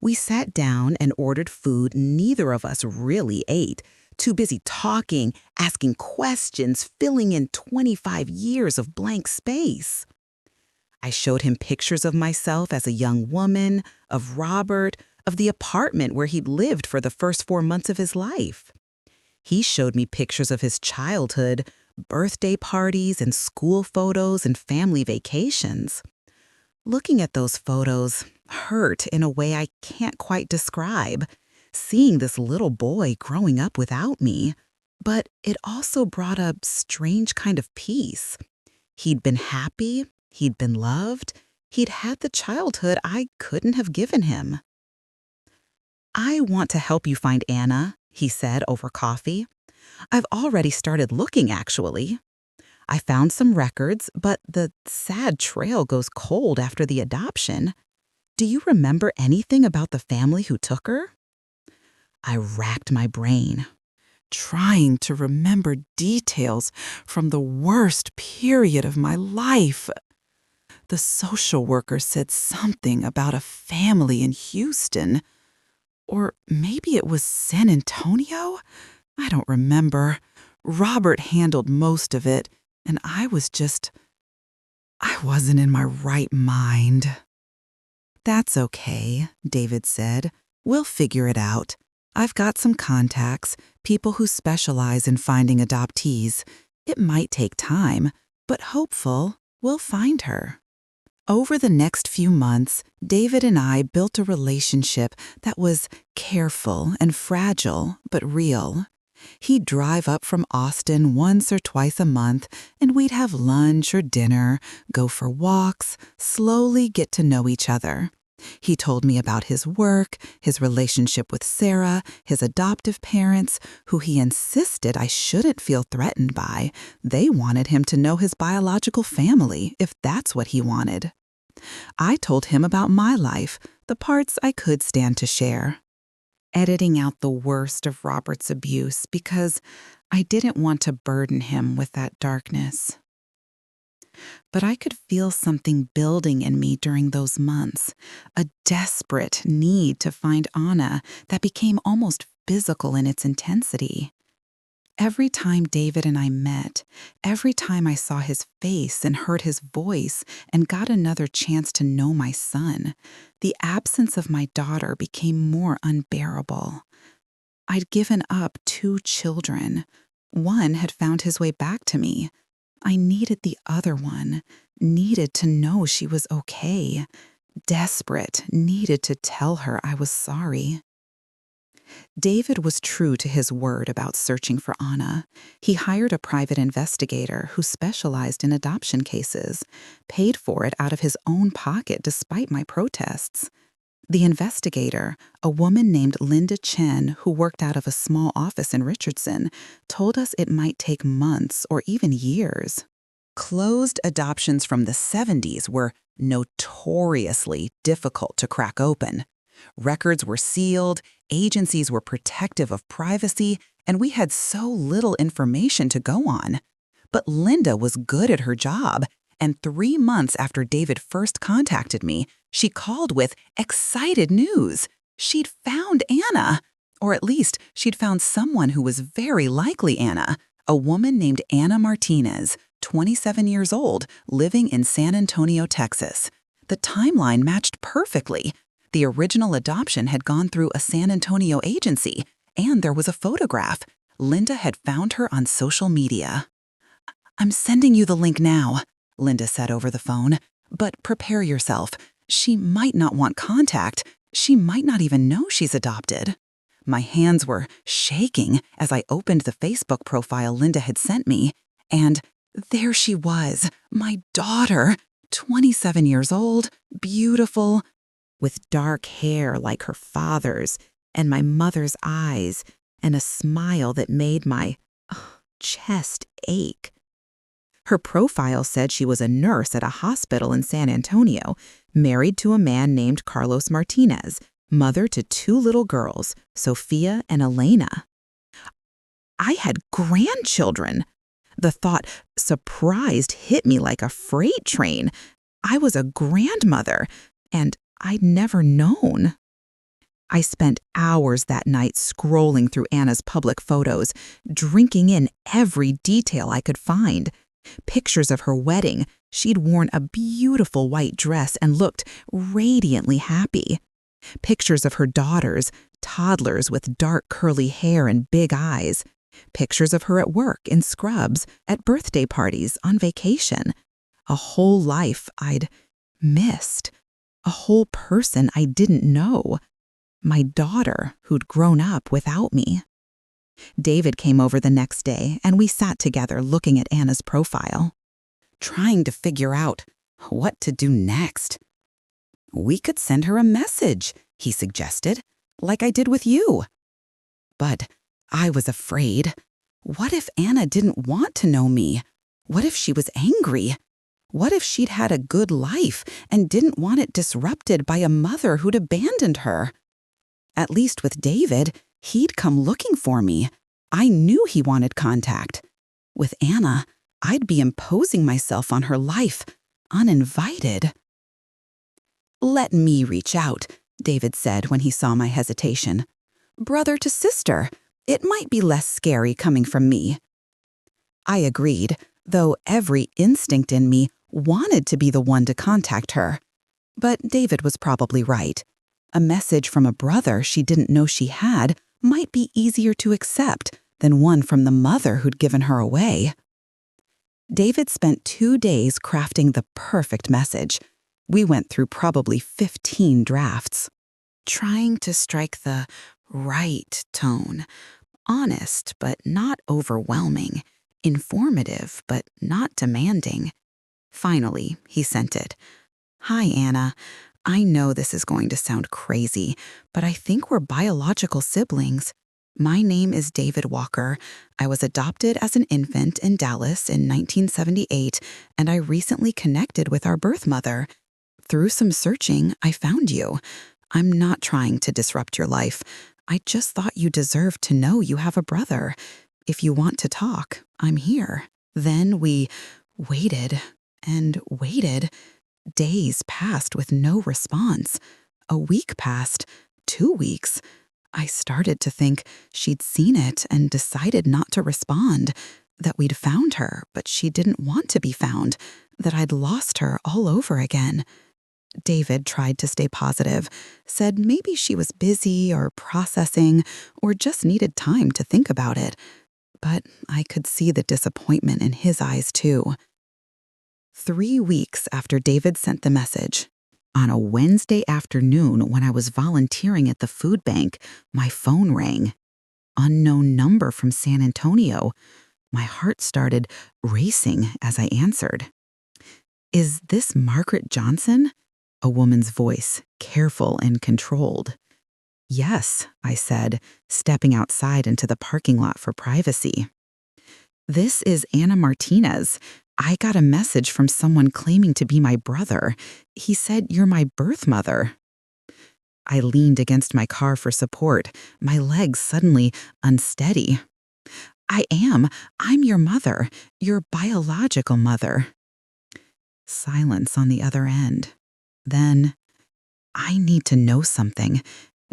We sat down and ordered food neither of us really ate, too busy talking, asking questions, filling in 25 years of blank space. I showed him pictures of myself as a young woman, of Robert, of the apartment where he'd lived for the first 4 months of his life. He showed me pictures of his childhood, birthday parties and school photos and family vacations. Looking at those photos hurt in a way I can't quite describe, seeing this little boy growing up without me. But it also brought a strange kind of peace. He'd been happy, he'd been loved, he'd had the childhood I couldn't have given him. "I want to help you find Anna," he said over coffee. "I've already started looking, actually. I found some records, but the sad trail goes cold after the adoption. Do you remember anything about the family who took her?" I racked my brain, trying to remember details from the worst period of my life. The social worker said something about a family in Houston. Or maybe it was San Antonio? I don't remember. Robert handled most of it, and I wasn't in my right mind. "That's okay," David said. "We'll figure it out. I've got some contacts, people who specialize in finding adoptees. It might take time, but hopeful we'll find her." Over the next few months, David and I built a relationship that was careful and fragile, but real. He'd drive up from Austin once or twice a month, and we'd have lunch or dinner, go for walks, slowly get to know each other. He told me about his work, his relationship with Sarah, his adoptive parents, who he insisted I shouldn't feel threatened by. They wanted him to know his biological family, if that's what he wanted. I told him about my life, the parts I could stand to share, editing out the worst of Robert's abuse because I didn't want to burden him with that darkness. But I could feel something building in me during those months, a desperate need to find Anna that became almost physical in its intensity. Every time David and I met, every time I saw his face and heard his voice and got another chance to know my son, the absence of my daughter became more unbearable. I'd given up 2 children. One had found his way back to me. I needed the other one, needed to know she was okay. Desperate, needed to tell her I was sorry. David was true to his word about searching for Anna. He hired a private investigator who specialized in adoption cases, paid for it out of his own pocket despite my protests. The investigator, a woman named Linda Chen who worked out of a small office in Richardson, told us it might take months or even years. Closed adoptions from the 70s were notoriously difficult to crack open. Records were sealed, agencies were protective of privacy, and we had so little information to go on. But Linda was good at her job, and 3 months after David first contacted me, she called with excited news. She'd found Anna. Or at least she'd found someone who was very likely Anna, a woman named Anna Martinez, 27 years old, living in San Antonio, Texas. The timeline matched perfectly. The original adoption had gone through a San Antonio agency, and there was a photograph. Linda had found her on social media. "I'm sending you the link now," Linda said over the phone. "But prepare yourself. She might not want contact. She might not even know she's adopted." My hands were shaking as I opened the Facebook profile Linda had sent me, and there she was, my daughter, 27 years old, beautiful, with dark hair like her father's, and my mother's eyes, and a smile that made my chest ache. Her profile said she was a nurse at a hospital in San Antonio, married to a man named Carlos Martinez, mother to 2 little girls, Sophia and Elena. I had grandchildren. The thought, surprised, hit me like a freight train. I was a grandmother, and I'd never known. I spent hours that night scrolling through Anna's public photos, drinking in every detail I could find. Pictures of her wedding. She'd worn a beautiful white dress and looked radiantly happy. Pictures of her daughters, toddlers with dark curly hair and big eyes. Pictures of her at work in scrubs, at birthday parties, on vacation. A whole life I'd missed. A whole person I didn't know. My daughter who'd grown up without me. David came over the next day, and we sat together looking at Anna's profile, trying to figure out what to do next. "We could send her a message," he suggested, "like I did with you." But I was afraid. What if Anna didn't want to know me? What if she was angry? What if she'd had a good life and didn't want it disrupted by a mother who'd abandoned her? At least with David, he'd come looking for me. I knew he wanted contact. With Anna, I'd be imposing myself on her life, uninvited. "Let me reach out," David said when he saw my hesitation. "Brother to sister, it might be less scary coming from me." I agreed, though every instinct in me wanted to be the one to contact her. But David was probably right. A message from a brother she didn't know she had might be easier to accept than one from the mother who'd given her away. David spent 2 days crafting the perfect message. We went through probably 15 drafts, trying to strike the right tone, honest but not overwhelming, informative but not demanding. Finally, he sent it. "Hi, Anna. I know this is going to sound crazy, but I think we're biological siblings. My name is David Walker. I was adopted as an infant in Dallas in 1978, and I recently connected with our birth mother. Through some searching, I found you. I'm not trying to disrupt your life. I just thought you deserved to know you have a brother. If you want to talk, I'm here." Then we waited and waited. Days passed with no response. A week passed, 2 weeks. I started to think she'd seen it and decided not to respond, that we'd found her, but she didn't want to be found, that I'd lost her all over again. David tried to stay positive, said maybe she was busy or processing or just needed time to think about it. But I could see the disappointment in his eyes, too. 3 weeks after David sent the message, on a Wednesday afternoon when I was volunteering at the food bank, my phone rang. Unknown number from San Antonio. My heart started racing as I answered. "Is this Margaret Johnson?" A woman's voice, careful and controlled. "Yes," I said, stepping outside into the parking lot for privacy. "This is Anna Martinez. I got a message from someone claiming to be my brother. He said you're my birth mother." I leaned against my car for support, my legs suddenly unsteady. "I am. I'm your mother, your biological mother." Silence on the other end. Then, "I need to know something.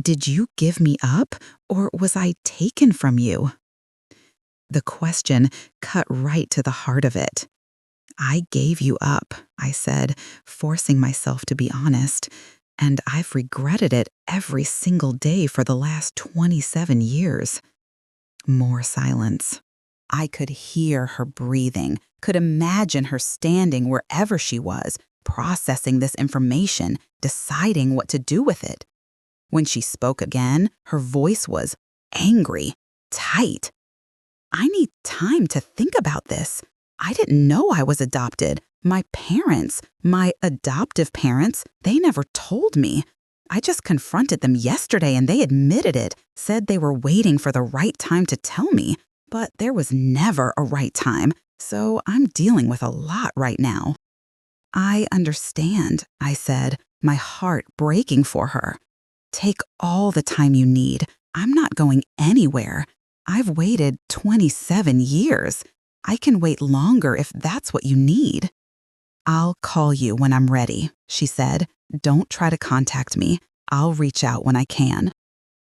Did you give me up, or was I taken from you? The question cut right to the heart of it. I gave you up, I said, forcing myself to be honest, and I've regretted it every single day for the last 27 years. More silence. I could hear her breathing, could imagine her standing wherever she was, processing this information, deciding what to do with it. When she spoke again, her voice was angry, tight. I need time to think about this. I didn't know I was adopted. My parents, my adoptive parents, they never told me. I just confronted them yesterday and they admitted it, said they were waiting for the right time to tell me. But there was never a right time, so I'm dealing with a lot right now. I understand, I said, my heart breaking for her. Take all the time you need. I'm not going anywhere. I've waited 27 years. I can wait longer if that's what you need. I'll call you when I'm ready, she said. Don't try to contact me. I'll reach out when I can.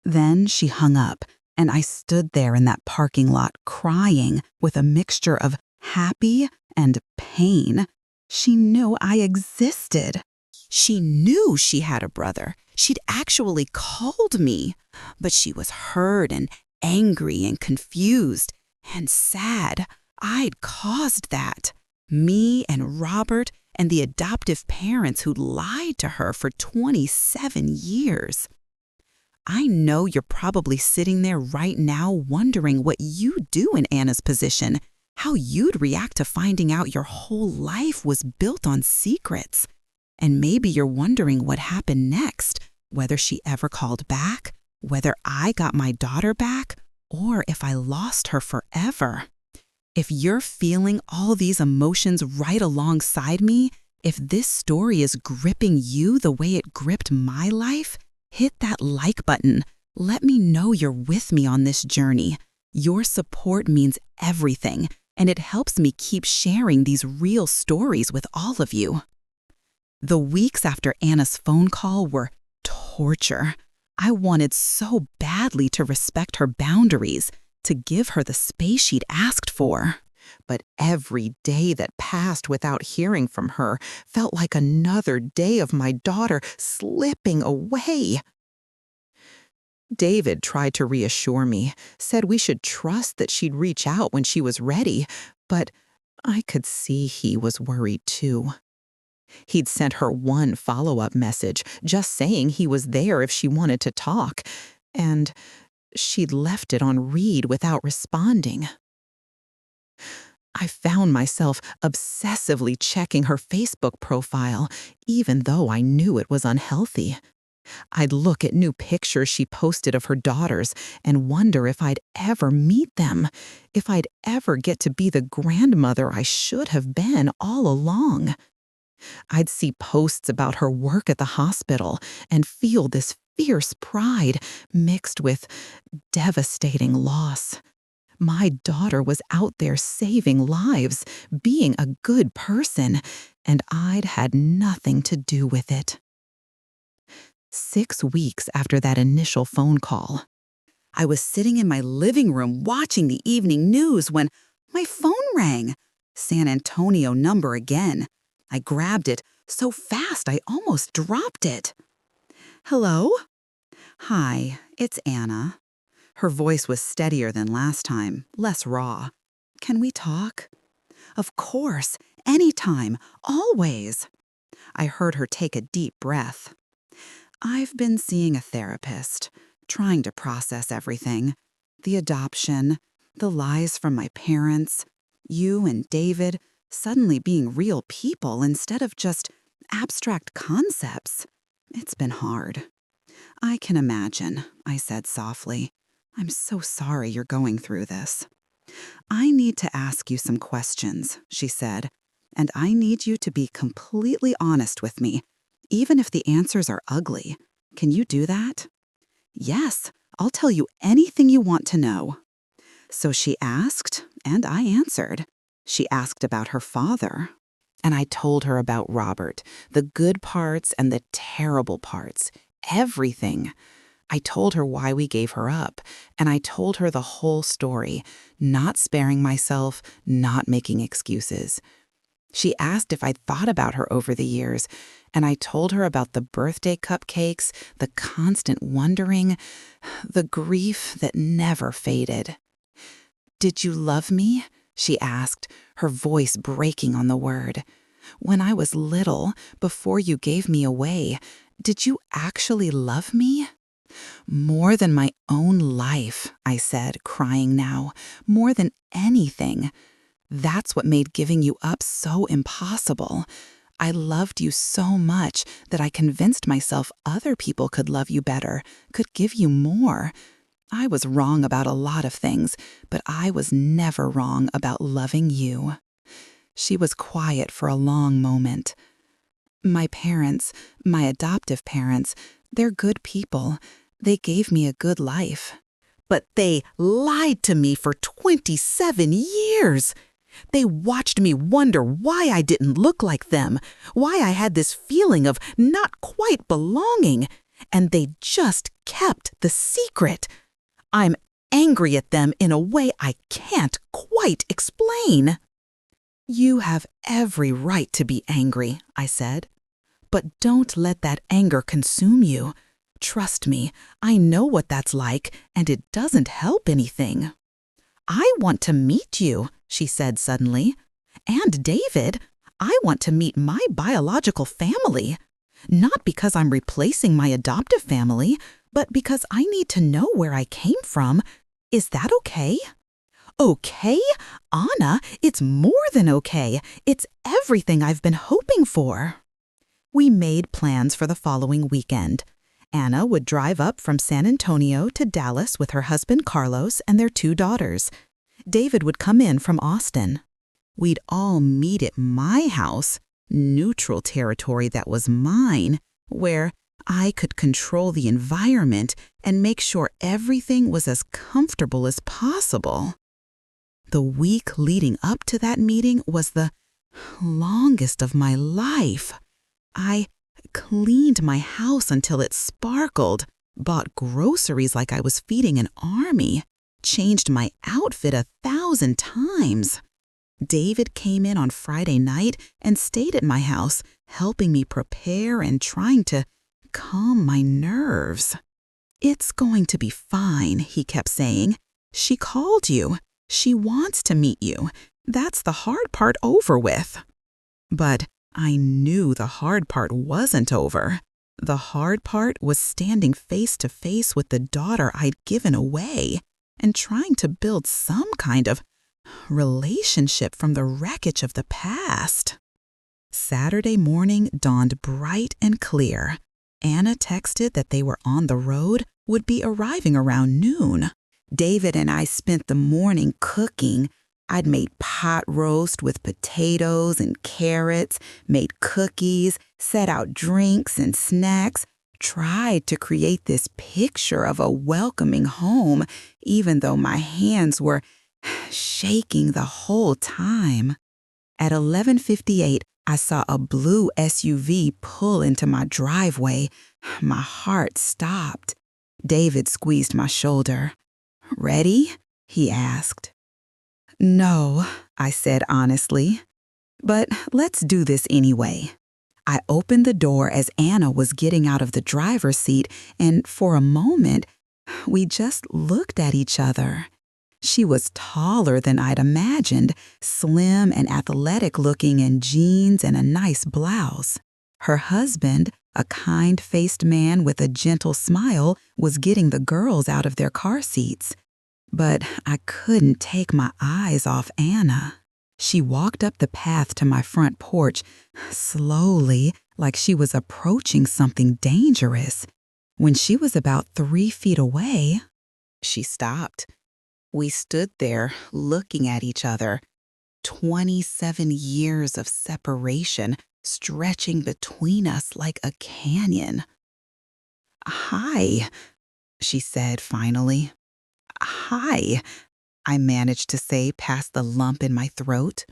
Then she hung up, and I stood there in that parking lot crying with a mixture of happy and pain. She knew I existed. She knew she had a brother. She'd actually called me. But she was hurt and angry and confused and sad. I'd caused that. Me and Robert and the adoptive parents who'd lied to her for 27 years. I know you're probably sitting there right now wondering what you'd do in Anna's position, how you'd react to finding out your whole life was built on secrets. And maybe you're wondering what happened next, whether she ever called back, whether I got my daughter back, or if I lost her forever. If you're feeling all these emotions right alongside me, if this story is gripping you the way it gripped my life, hit that like button. Let me know you're with me on this journey. Your support means everything, and it helps me keep sharing these real stories with all of you. The weeks after Anna's phone call were torture. I wanted so badly to respect her boundaries, to give her the space she'd asked for. But every day that passed without hearing from her felt like another day of my daughter slipping away. David tried to reassure me, said we should trust that she'd reach out when she was ready, but I could see he was worried too. He'd sent her one follow-up message, just saying he was there if she wanted to talk, and she'd left it on read without responding. I found myself obsessively checking her Facebook profile, even though I knew it was unhealthy. I'd look at new pictures she posted of her daughters and wonder if I'd ever meet them, if I'd ever get to be the grandmother I should have been all along. I'd see posts about her work at the hospital and feel this fierce pride mixed with devastating loss. My daughter was out there saving lives, being a good person, and I'd had nothing to do with it. 6 weeks after that initial phone call, I was sitting in my living room watching the evening news when my phone rang. San Antonio number again. I grabbed it so fast I almost dropped it. Hello? Hi, it's Anna. Her voice was steadier than last time, less raw. Can we talk? Of course, anytime, always. I heard her take a deep breath. I've been seeing a therapist, trying to process everything. The adoption, the lies from my parents, you and David suddenly being real people instead of just abstract concepts. It's been hard. I can imagine, I said softly. I'm so sorry you're going through this. I need to ask you some questions, she said, and I need you to be completely honest with me, even if the answers are ugly. Can you do that? Yes, I'll tell you anything you want to know. So she asked, and I answered. She asked about her father, and I told her about Robert, the good parts and the terrible parts, everything. I told her why we gave her up, and I told her the whole story, not sparing myself, not making excuses. She asked if I'd thought about her over the years, and I told her about the birthday cupcakes, the constant wondering, the grief that never faded. "Did you love me?" she asked, her voice breaking on the word. "When I was little, before you gave me away, did you actually love me?" "More than my own life," I said, crying now. "More than anything. That's what made giving you up so impossible. I loved you so much that I convinced myself other people could love you better, could give you more. I was wrong about a lot of things, but I was never wrong about loving you." She was quiet for a long moment. "My parents, my adoptive parents, they're good people. They gave me a good life. But they lied to me for 27 years. They watched me wonder why I didn't look like them, why I had this feeling of not quite belonging, and they just kept the secret. I'm angry at them in a way I can't quite explain." "You have every right to be angry," I said. "But don't let that anger consume you. Trust me, I know what that's like, and it doesn't help anything." "I want to meet you," she said suddenly. "And David, I want to meet my biological family. Not because I'm replacing my adoptive family, but because I need to know where I came from. Is that okay?" "Okay? Anna, it's more than okay. It's everything I've been hoping for." We made plans for the following weekend. Anna would drive up from San Antonio to Dallas with her husband Carlos and their 2 daughters. David would come in from Austin. We'd all meet at my house, neutral territory that was mine, where I could control the environment and make sure everything was as comfortable as possible. The week leading up to that meeting was the longest of my life. I cleaned my house until it sparkled, bought groceries like I was feeding an army, changed my outfit 1,000 times. David came in on Friday night and stayed at my house, helping me prepare and trying to calm my nerves. "It's going to be fine," he kept saying. "She called you. She wants to meet you. That's the hard part over with." But I knew the hard part wasn't over. The hard part was standing face to face with the daughter I'd given away and trying to build some kind of relationship from the wreckage of the past. Saturday morning dawned bright and clear. Anna texted that they were on the road, would be arriving around noon. David and I spent the morning cooking. I'd made pot roast with potatoes and carrots, made cookies, set out drinks and snacks, tried to create this picture of a welcoming home, even though my hands were shaking the whole time. At 11:58, I saw a blue SUV pull into my driveway. My heart stopped. David squeezed my shoulder. "Ready?" he asked. "No," I said honestly. "But let's do this anyway." I opened the door as Anna was getting out of the driver's seat, and for a moment, we just looked at each other. She was taller than I'd imagined, slim and athletic looking in jeans and a nice blouse. Her husband, a kind-faced man with a gentle smile, was getting the girls out of their car seats. But I couldn't take my eyes off Anna. She walked up the path to my front porch, slowly, like she was approaching something dangerous. When she was about 3 feet away, she stopped. We stood there, looking at each other. 27 years of separation stretching between us like a canyon. "Hi," she said finally. "Hi," I managed to say past the lump in my throat.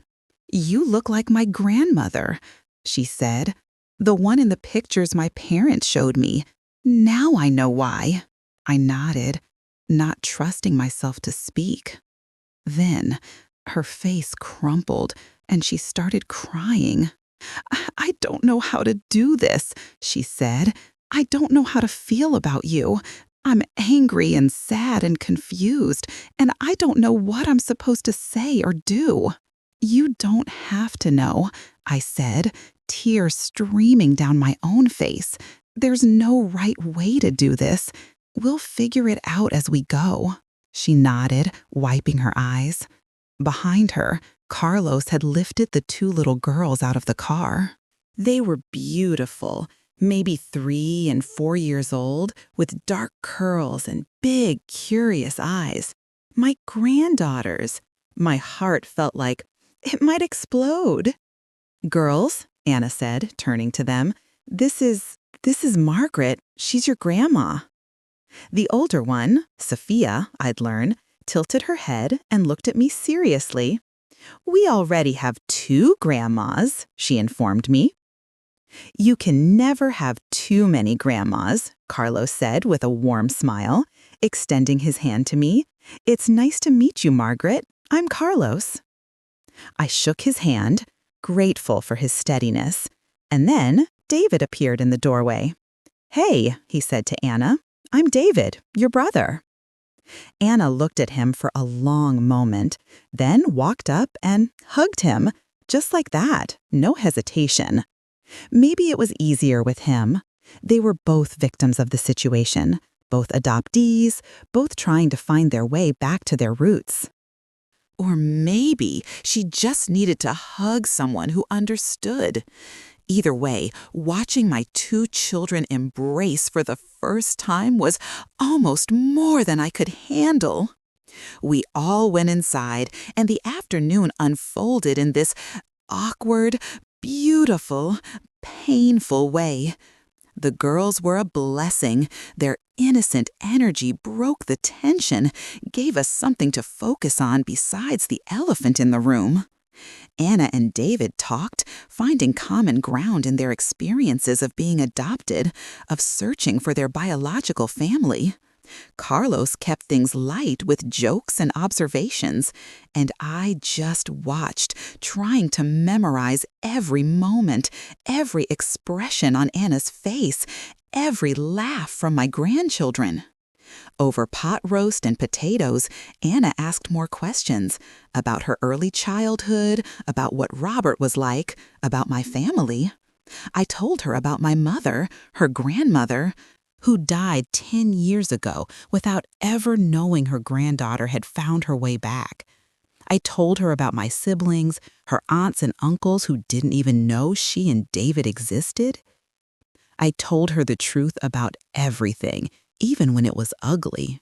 "You look like my grandmother," she said. "The one in the pictures my parents showed me. Now I know why." I nodded, not trusting myself to speak. Then, her face crumpled and she started crying. I don't know how to do this, she said. I don't know how to feel about you. I'm angry and sad and confused, and I don't know what I'm supposed to say or do. You don't have to know, I said, tears streaming down my own face. There's no right way to do this. We'll figure it out as we go. She nodded, wiping her eyes. Behind her, Carlos had lifted the two little girls out of the car. They were beautiful, maybe 3 and 4 years old, with dark curls and big, curious eyes. My granddaughters. My heart felt like it might explode. Girls, Anna said, turning to them, this is Margaret. She's your grandma. The older one, Sophia, I'd learn, tilted her head and looked at me seriously. We already have 2 grandmas, she informed me. You can never have too many grandmas, Carlos said with a warm smile, extending his hand to me. It's nice to meet you, Margaret. I'm Carlos. I shook his hand, grateful for his steadiness, and then David appeared in the doorway. Hey, he said to Anna, I'm David, your brother. Anna looked at him for a long moment, then walked up and hugged him, just like that, no hesitation. Maybe it was easier with him. They were both victims of the situation, both adoptees, both trying to find their way back to their roots. Or maybe she just needed to hug someone who understood. Either way, watching my 2 children embrace for the first time was almost more than I could handle. We all went inside, and the afternoon unfolded in this awkward, beautiful, painful way. The girls were a blessing. Their innocent energy broke the tension, gave us something to focus on besides the elephant in the room. Anna and David talked, finding common ground in their experiences of being adopted, of searching for their biological family. Carlos kept things light with jokes and observations, and I just watched, trying to memorize every moment, every expression on Anna's face, every laugh from my grandchildren. Over pot roast and potatoes, Anna asked more questions about her early childhood, about what Robert was like, about my family. I told her about my mother, her grandmother, who died 10 years ago without ever knowing her granddaughter had found her way back. I told her about my siblings, her aunts and uncles who didn't even know she and David existed. I told her the truth about everything, even when it was ugly.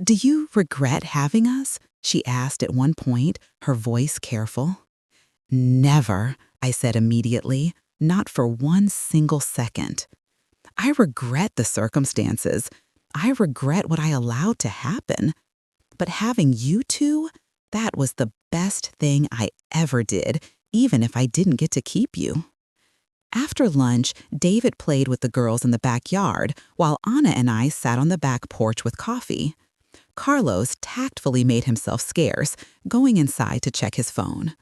"Do you regret having us?" she asked at one point, her voice careful. "Never," I said immediately, "not for one single second. I regret the circumstances. I regret what I allowed to happen. But having you two, that was the best thing I ever did, even if I didn't get to keep you." After lunch, David played with the girls in the backyard, while Anna and I sat on the back porch with coffee. Carlos tactfully made himself scarce, going inside to check his phone.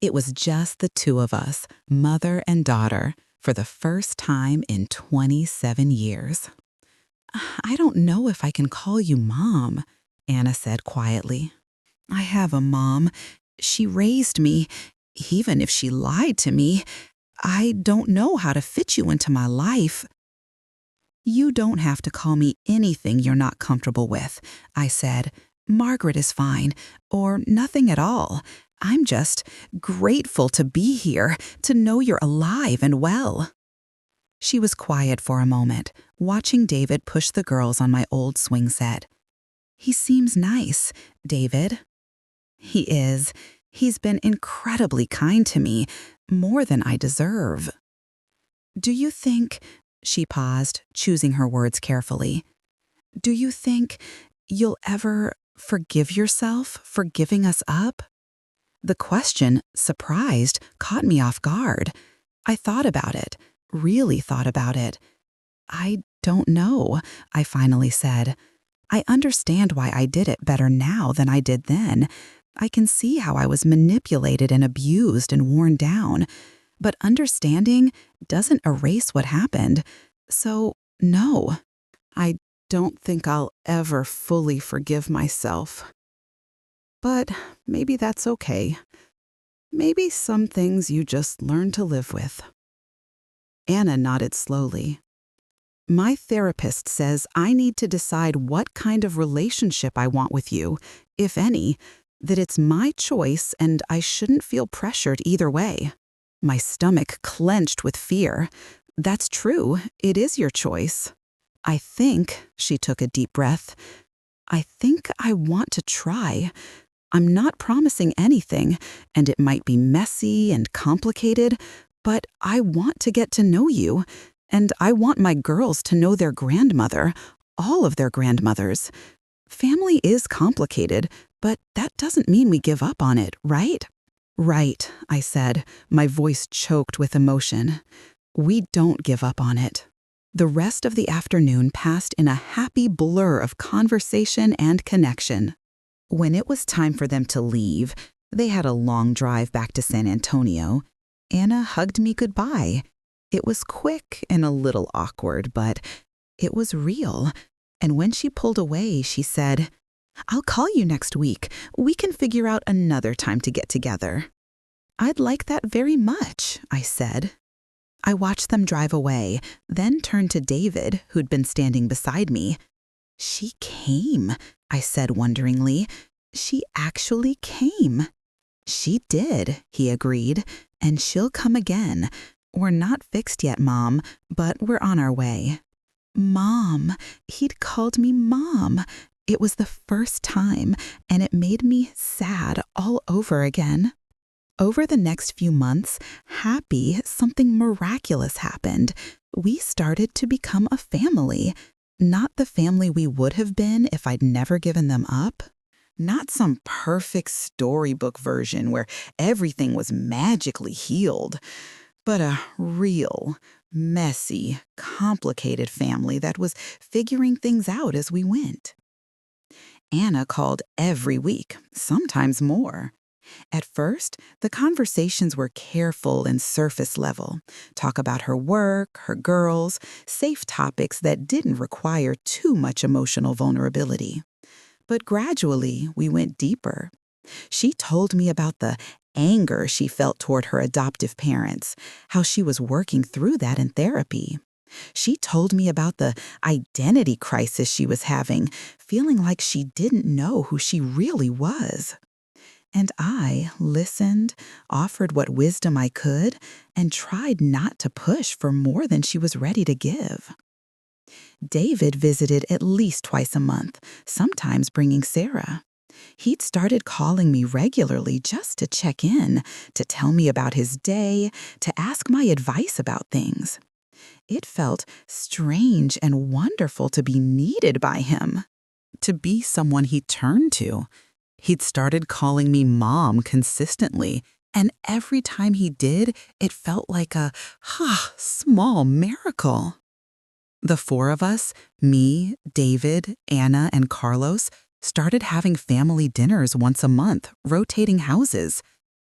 It was just the two of us, mother and daughter, for the first time in 27 years. "I don't know if I can call you Mom," Anna said quietly. "I have a mom. She raised me. Even if she lied to me, I don't know how to fit you into my life." "You don't have to call me anything you're not comfortable with," I said. "Margaret is fine, or nothing at all. I'm just grateful to be here, to know you're alive and well." She was quiet for a moment, watching David push the girls on my old swing set. "He seems nice, David." "He is. He's been incredibly kind to me, more than I deserve." "Do you think," she paused, choosing her words carefully, "do you think you'll ever forgive yourself for giving us up?" The question, surprised, caught me off guard. I thought about it, really thought about it. I don't know, I finally said. I understand why I did it better now than I did then. I can see how I was manipulated and abused and worn down. But understanding doesn't erase what happened. So, no, I don't think I'll ever fully forgive myself. But maybe that's okay. Maybe some things you just learn to live with. Anna nodded slowly. My therapist says I need to decide what kind of relationship I want with you, if any, that it's my choice and I shouldn't feel pressured either way. My stomach clenched with fear. That's true, it is your choice. I think, she took a deep breath, I think I want to try. I'm not promising anything, and it might be messy and complicated, but I want to get to know you, and I want my girls to know their grandmother, all of their grandmothers. Family is complicated, but that doesn't mean we give up on it, right? Right, I said, my voice choked with emotion. We don't give up on it. The rest of the afternoon passed in a happy blur of conversation and connection. When it was time for them to leave, they had a long drive back to San Antonio. Anna hugged me goodbye. It was quick and a little awkward, but it was real. And when she pulled away, she said, I'll call you next week. We can figure out another time to get together. I'd like that very much, I said. I watched them drive away, then turned to David, who'd been standing beside me. She came, I said wonderingly. She actually came. She did, he agreed, and she'll come again. We're not fixed yet, Mom, but we're on our way. Mom, he'd called me Mom. It was the first time, and it made me sad all over again. Over the next few months, something miraculous happened. We started to become a family. Not the family we would have been if I'd never given them up. Not some perfect storybook version where everything was magically healed, but a real, messy, complicated family that was figuring things out as we went. Anna called every week, sometimes more. At first, the conversations were careful and surface level. Talk about her work, her girls, safe topics that didn't require too much emotional vulnerability. But gradually, we went deeper. She told me about the anger she felt toward her adoptive parents, how she was working through that in therapy. She told me about the identity crisis she was having, feeling like she didn't know who she really was. And I listened, offered what wisdom I could, and tried not to push for more than she was ready to give. David visited at least twice a month, sometimes bringing Sarah. He'd started calling me regularly just to check in, to tell me about his day, to ask my advice about things. It felt strange and wonderful to be needed by him, to be someone he turned to. He'd started calling me Mom consistently, and every time he did, it felt like a small miracle. The four of us, me, David, Anna, and Carlos, started having family dinners once a month, rotating houses.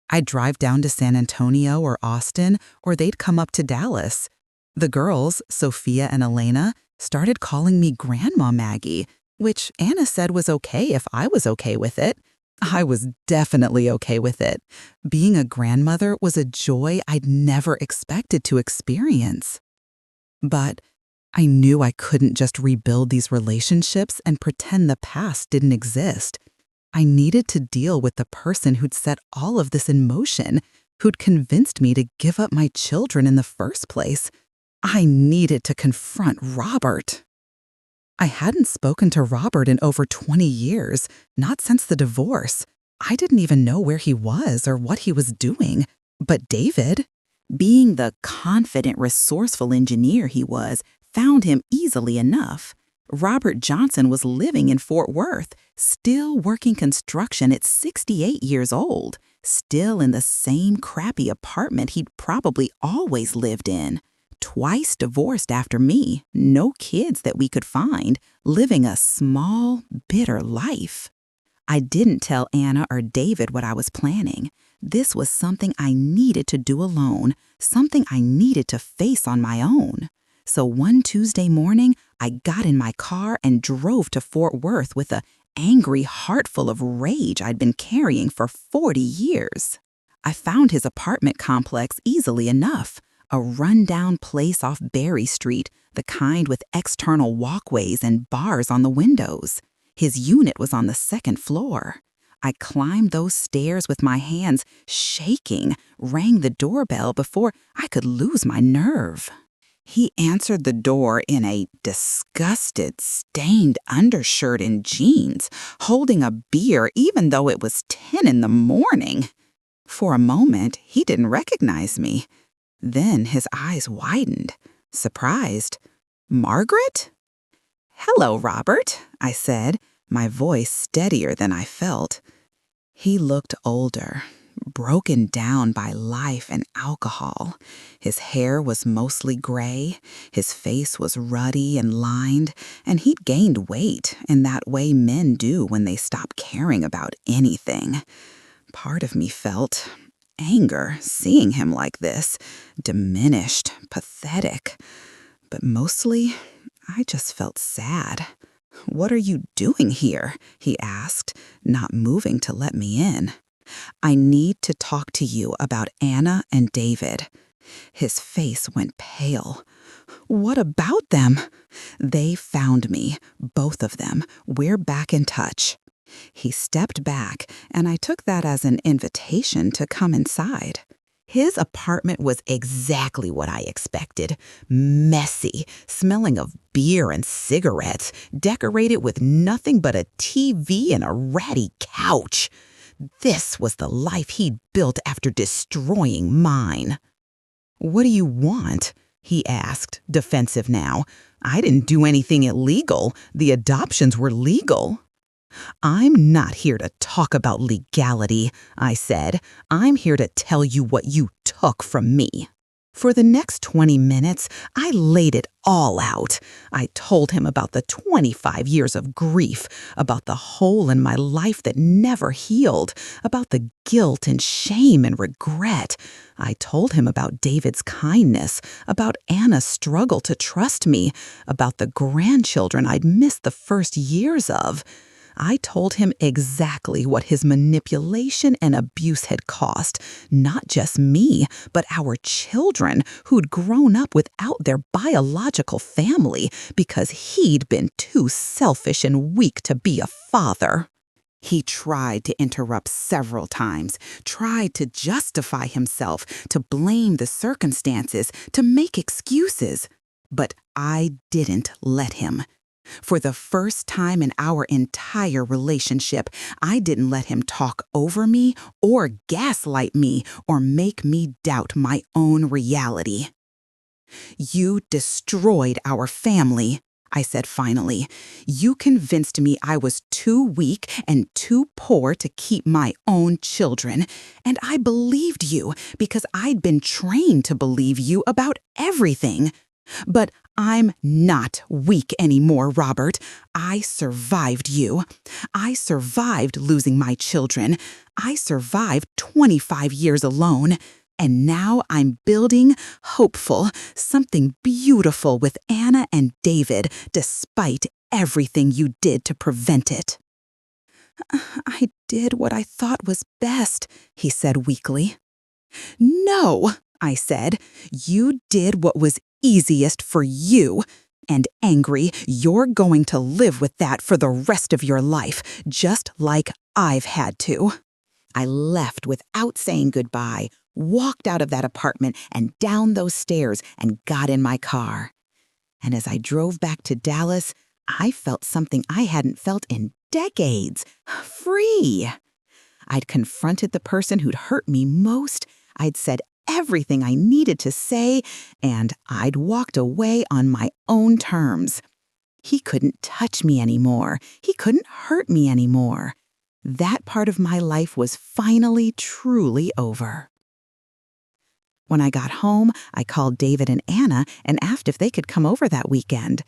I'd drive down to San Antonio or Austin, or they'd come up to Dallas. The girls, Sophia and Elena, started calling me Grandma Maggie, which Anna said was okay if I was okay with it. I was definitely okay with it. Being a grandmother was a joy I'd never expected to experience. But I knew I couldn't just rebuild these relationships and pretend the past didn't exist. I needed to deal with the person who'd set all of this in motion, who'd convinced me to give up my children in the first place. I needed to confront Robert. I hadn't spoken to Robert in over 20 years, not since the divorce. I didn't even know where he was or what he was doing. But David, being the confident, resourceful engineer he was, found him easily enough. Robert Johnson was living in Fort Worth, still working construction at 68 years old, still in the same crappy apartment he'd probably always lived in. twice divorced after me, no kids that we could find, living a small, bitter life. I didn't tell Anna or David what I was planning. This was something I needed to do alone, something I needed to face on my own. So one Tuesday morning, I got in my car and drove to Fort Worth with a angry heart full of rage I'd been carrying for 40 years. I found his apartment complex easily enough, a run-down place off Berry Street, the kind with external walkways and bars on the windows. His unit was on the second floor. I climbed those stairs with my hands shaking, rang the doorbell before I could lose my nerve. He answered the door in a disgusted, stained undershirt and jeans, holding a beer even though it was 10 in the morning. For a moment, he didn't recognize me. Then his eyes widened, surprised. "Margaret?" "Hello, Robert," I said, my voice steadier than I felt. He looked older, broken down by life and alcohol. His hair was mostly gray, his face was ruddy and lined, and he'd gained weight in that way men do when they stop caring about anything. Part of me felt anger seeing him like this, diminished, pathetic. But mostly, I just felt sad. "What are you doing here?" he asked, not moving to let me in. "I need to talk to you about Anna and David." His face went pale. "What about them?" "They found me, both of them. We're back in touch." He stepped back, and I took that as an invitation to come inside. His apartment was exactly what I expected. Messy, smelling of beer and cigarettes, decorated with nothing but a TV and a ratty couch. This was the life he'd built after destroying mine. "What do you want?" he asked, defensive now. "I didn't do anything illegal. The adoptions were legal." "I'm not here to talk about legality," I said. "I'm here to tell you what you took from me." For the next 20 minutes, I laid it all out. I told him about the 25 years of grief, about the hole in my life that never healed, about the guilt and shame and regret. I told him about David's kindness, about Anna's struggle to trust me, about the grandchildren I'd missed the first years of. I told him exactly what his manipulation and abuse had cost, not just me, but our children who'd grown up without their biological family because he'd been too selfish and weak to be a father. He tried to interrupt several times, tried to justify himself, to blame the circumstances, to make excuses. But I didn't let him. For the first time in our entire relationship, I didn't let him talk over me or gaslight me or make me doubt my own reality. "You destroyed our family," I said finally. "You convinced me I was too weak and too poor to keep my own children. And I believed you because I'd been trained to believe you about everything. But I'm not weak anymore, Robert. I survived you. I survived losing my children. I survived 25 years alone. And now I'm building, hopeful, something beautiful with Anna and David, despite everything you did to prevent it." "I did what I thought was best," he said weakly. "No," I said. "You did what was easiest for you. And angry, you're going to live with that for the rest of your life, just like I've had to." I left without saying goodbye, walked out of that apartment and down those stairs and got in my car. And as I drove back to Dallas, I felt something I hadn't felt in decades. Free. I'd confronted the person who'd hurt me most. I'd said everything I needed to say, and I'd walked away on my own terms. He couldn't touch me anymore. He couldn't hurt me anymore. That part of my life was finally truly over. When I got home, I called David and Anna and asked if they could come over that weekend.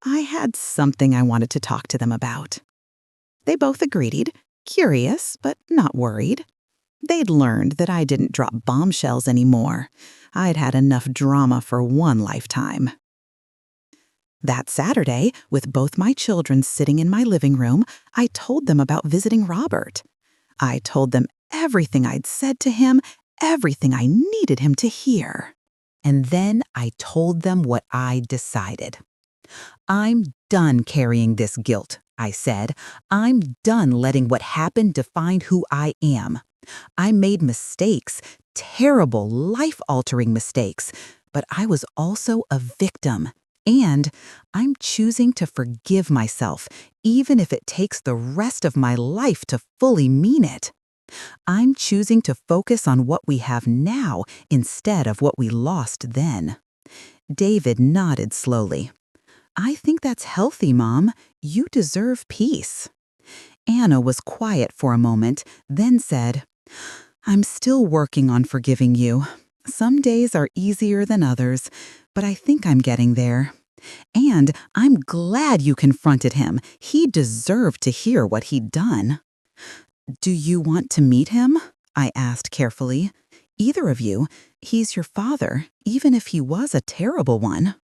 I had something I wanted to talk to them about. They both agreed, curious but not worried. They'd learned that I didn't drop bombshells anymore. I'd had enough drama for one lifetime. That Saturday, with both my children sitting in my living room, I told them about visiting Robert. I told them everything I'd said to him, everything I needed him to hear. And then I told them what I decided. I'm done carrying this guilt, I said. I'm done letting what happened define who I am. I made mistakes, terrible, life-altering mistakes, but I was also a victim. And I'm choosing to forgive myself, even if it takes the rest of my life to fully mean it. I'm choosing to focus on what we have now instead of what we lost then. David nodded slowly. I think that's healthy, Mom. You deserve peace. Anna was quiet for a moment, then said, I'm still working on forgiving you. Some days are easier than others, but I think I'm getting there. And I'm glad you confronted him. He deserved to hear what he'd done. Do you want to meet him? I asked carefully. Either of you. He's your father, even if he was a terrible one.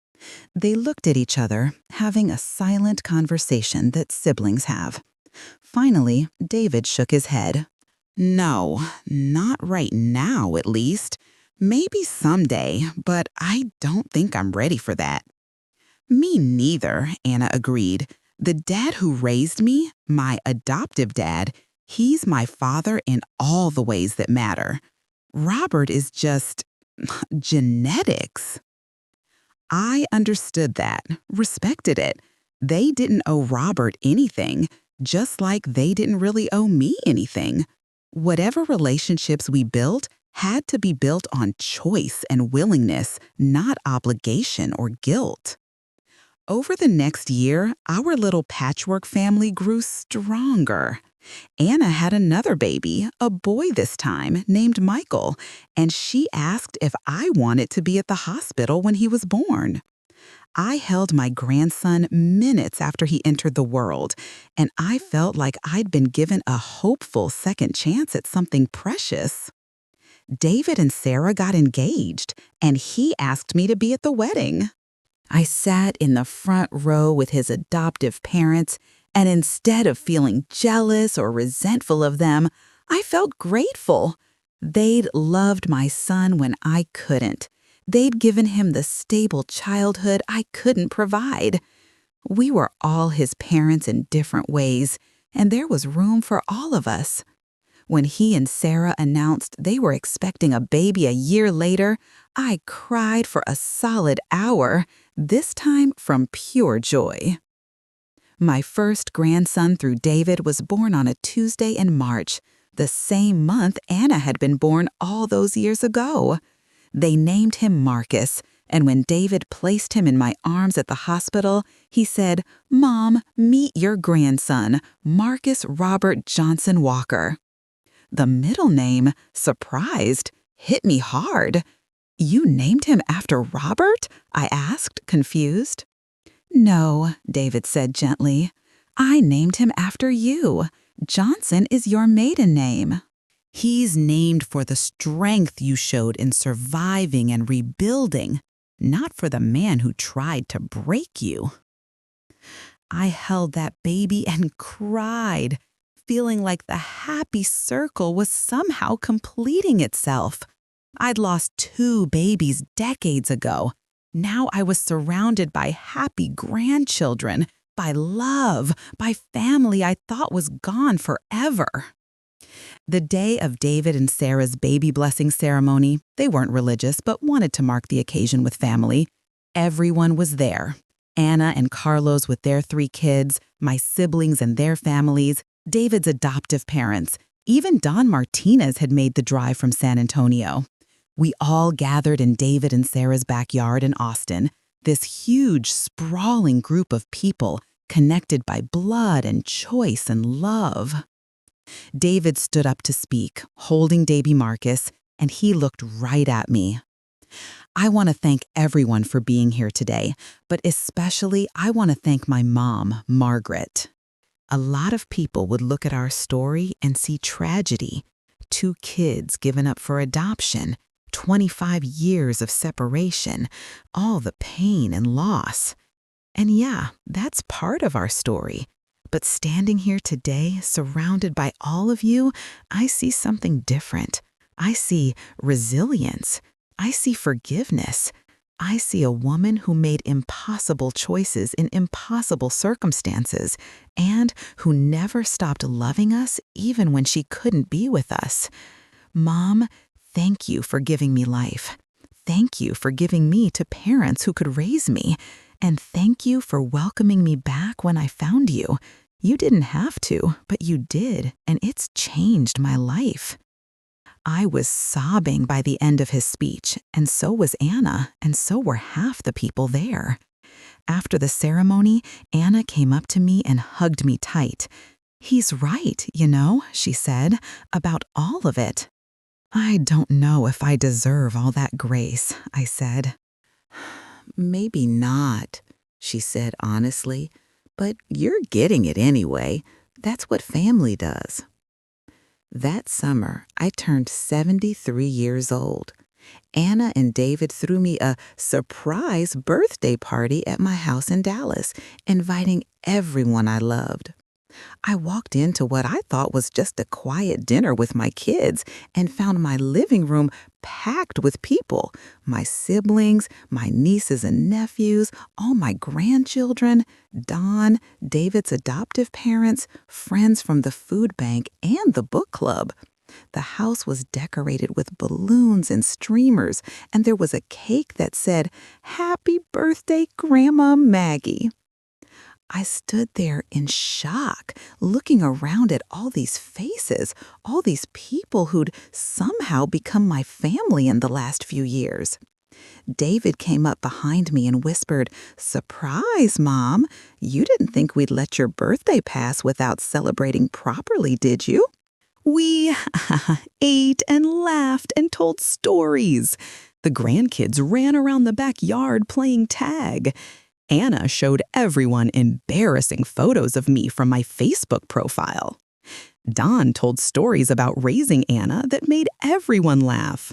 They looked at each other, having a silent conversation that siblings have. Finally, David shook his head. No, not right now, at least. Maybe someday, but I don't think I'm ready for that. Me neither, Anna agreed. The dad who raised me, my adoptive dad, he's my father in all the ways that matter. Robert is just genetics. I understood that, respected it. They didn't owe Robert anything, just like they didn't really owe me anything. Whatever relationships we built had to be built on choice and willingness, not obligation or guilt. Over the next year, our little patchwork family grew stronger. Anna had another baby, a boy this time, named Michael, and she asked if I wanted to be at the hospital when he was born. I held my grandson minutes after he entered the world, and I felt like I'd been given a hopeful second chance at something precious. David and Sarah got engaged, and he asked me to be at the wedding. I sat in the front row with his adoptive parents, and instead of feeling jealous or resentful of them, I felt grateful. They'd loved my son when I couldn't. They'd given him the stable childhood I couldn't provide. We were all his parents in different ways, and there was room for all of us. When he and Sarah announced they were expecting a baby a year later, I cried for a solid hour, this time from pure joy. My first grandson through David was born on a Tuesday in March, the same month Anna had been born all those years ago. They named him Marcus, and when David placed him in my arms at the hospital, he said, "Mom, meet your grandson, Marcus Robert Johnson Walker." The middle name, surprised, hit me hard. You named him after Robert? I asked, confused. No, David said gently. I named him after you. Johnson is your maiden name. He's named for the strength you showed in surviving and rebuilding, not for the man who tried to break you. I held that baby and cried, feeling like the happy circle was somehow completing itself. I'd lost 2 babies decades ago. Now I was surrounded by happy grandchildren, by love, by family I thought was gone forever. The day of David and Sarah's baby blessing ceremony, they weren't religious but wanted to mark the occasion with family. Everyone was there. Anna and Carlos with their 3 kids, my siblings and their families, David's adoptive parents. Even Don Martinez had made the drive from San Antonio. We all gathered in David and Sarah's backyard in Austin, this huge, sprawling group of people connected by blood and choice and love. David stood up to speak, holding baby Marcus, and he looked right at me. I want to thank everyone for being here today, but especially I want to thank my mom, Margaret. A lot of people would look at our story and see tragedy. 2 kids given up for adoption, 25 years of separation, all the pain and loss. And yeah, that's part of our story. But standing here today, surrounded by all of you, I see something different. I see resilience. I see forgiveness. I see a woman who made impossible choices in impossible circumstances and who never stopped loving us even when she couldn't be with us. Mom, thank you for giving me life. Thank you for giving me to parents who could raise me. And thank you for welcoming me back when I found you. You didn't have to, but you did, and it's changed my life. I was sobbing by the end of his speech, and so was Anna, and so were half the people there. After the ceremony, Anna came up to me and hugged me tight. "He's right, she said, about all of it." "I don't know if I deserve all that grace," I said. "Maybe not," she said honestly, "but you're getting it anyway. That's what family does." That summer, I turned 73 years old. Anna and David threw me a surprise birthday party at my house in Dallas, inviting everyone I loved. I walked into what I thought was just a quiet dinner with my kids and found my living room packed with people, my siblings, my nieces and nephews, all my grandchildren, Don, David's adoptive parents, friends from the food bank and the book club. The house was decorated with balloons and streamers, and there was a cake that said, "Happy birthday, Grandma Maggie." I stood there in shock, looking around at all these faces, all these people who'd somehow become my family in the last few years. David came up behind me and whispered, "Surprise, Mom! You didn't think we'd let your birthday pass without celebrating properly, did you?" We ate and laughed and told stories. The grandkids ran around the backyard playing tag. Anna showed everyone embarrassing photos of me from my Facebook profile. Don told stories about raising Anna that made everyone laugh.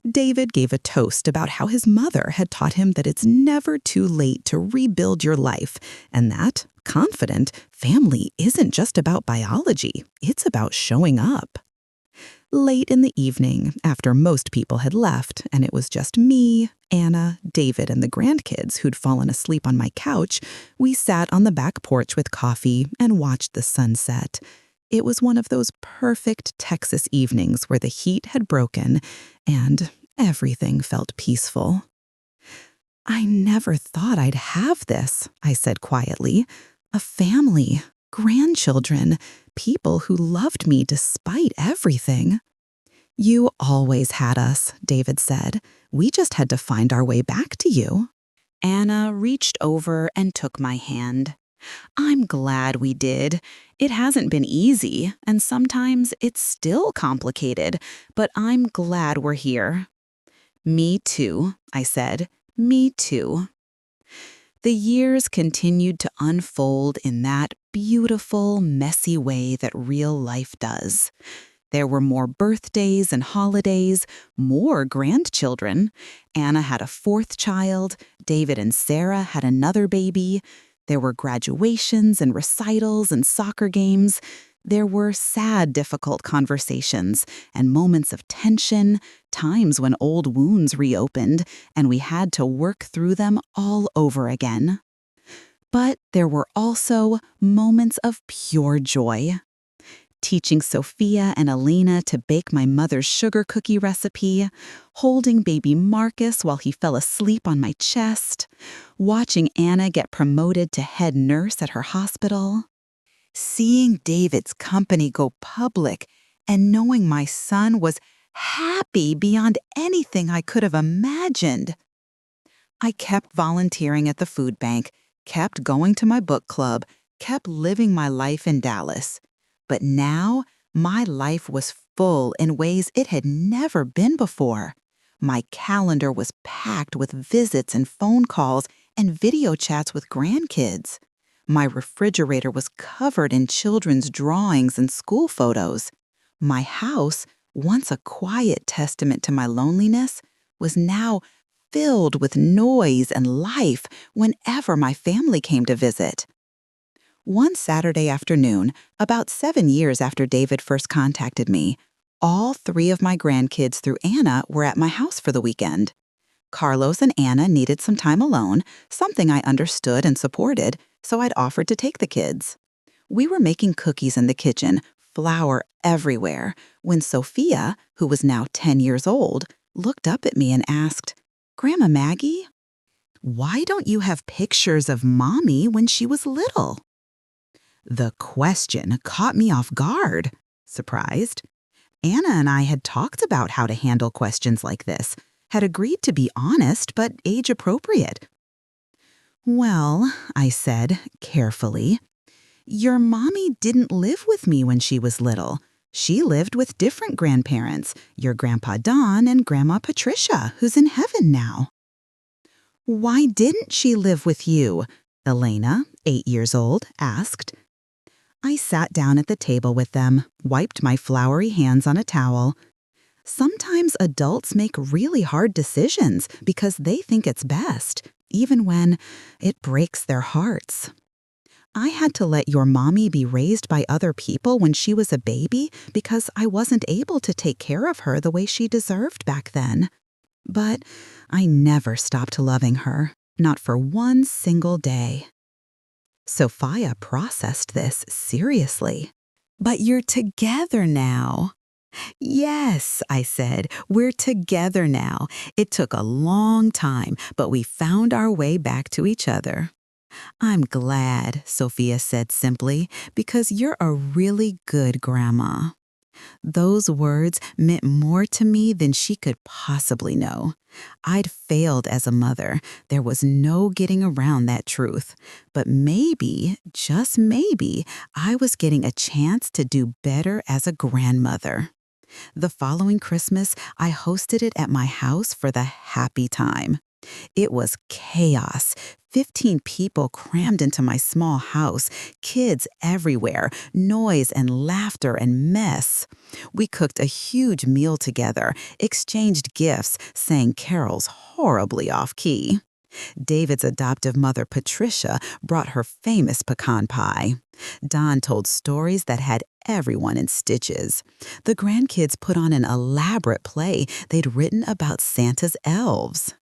David gave a toast about how his mother had taught him that it's never too late to rebuild your life, and that, confident, family isn't just about biology, it's about showing up. Late in the evening, after most people had left, and it was just me, Anna, David, and the grandkids who'd fallen asleep on my couch, we sat on the back porch with coffee and watched the sunset. It was one of those perfect Texas evenings where the heat had broken and everything felt peaceful. "I never thought I'd have this," I said quietly. "A family, grandchildren, people who loved me despite everything." "You always had us," David said. "We just had to find our way back to you." Anna reached over and took my hand. "I'm glad we did. It hasn't been easy, and sometimes it's still complicated, but I'm glad we're here." "Me too," I said. "Me too." The years continued to unfold in that beautiful, messy way that real life does. There were more birthdays and holidays, more grandchildren. Anna had a 4th child. David and Sarah had another baby. There were graduations and recitals and soccer games. There were sad, difficult conversations and moments of tension, times when old wounds reopened, and we had to work through them all over again. But there were also moments of pure joy. Teaching Sophia and Elena to bake my mother's sugar cookie recipe, holding baby Marcus while he fell asleep on my chest, watching Anna get promoted to head nurse at her hospital, seeing David's company go public and knowing my son was happy beyond anything I could have imagined. I kept volunteering at the food bank, kept going to my book club, kept living my life in Dallas. But now, my life was full in ways it had never been before. My calendar was packed with visits and phone calls and video chats with grandkids. My refrigerator was covered in children's drawings and school photos. My house, once a quiet testament to my loneliness, was now filled with noise and life whenever my family came to visit. One Saturday afternoon, about 7 years after David first contacted me, all 3 of my grandkids through Anna were at my house for the weekend. Carlos and Anna needed some time alone, something I understood and supported, so I'd offered to take the kids. We were making cookies in the kitchen, flour everywhere, when Sophia, who was now 10 years old, looked up at me and asked, "Grandma Maggie, why don't you have pictures of Mommy when she was little?" The question caught me off guard. Surprised? Anna and I had talked about how to handle questions like this, had agreed to be honest but age-appropriate. "Well," I said, carefully, "your mommy didn't live with me when she was little. She lived with different grandparents, your Grandpa Don and Grandma Patricia, who's in heaven now." "Why didn't she live with you?" Elena, 8 years old, asked. I sat down at the table with them, wiped my floury hands on a towel. Sometimes adults make really hard decisions because they think it's best, even when it breaks their hearts. I had to let your mommy be raised by other people when she was a baby because I wasn't able to take care of her the way she deserved back then. But I never stopped loving her, not for one single day. Sophia processed this seriously. "But you're together now." "Yes," I said, "we're together now. It took a long time, but we found our way back to each other." "I'm glad," Sophia said simply, "because you're a really good grandma." Those words meant more to me than she could possibly know. I'd failed as a mother. There was no getting around that truth. But maybe, just maybe, I was getting a chance to do better as a grandmother. The following Christmas, I hosted it at my house for the happy time. It was chaos. 15 people crammed into my small house, kids everywhere, noise and laughter and mess. We cooked a huge meal together, exchanged gifts, sang carols horribly off-key. David's adoptive mother, Patricia, brought her famous pecan pie. Don told stories that had everyone in stitches. The grandkids put on an elaborate play they'd written about Santa's elves.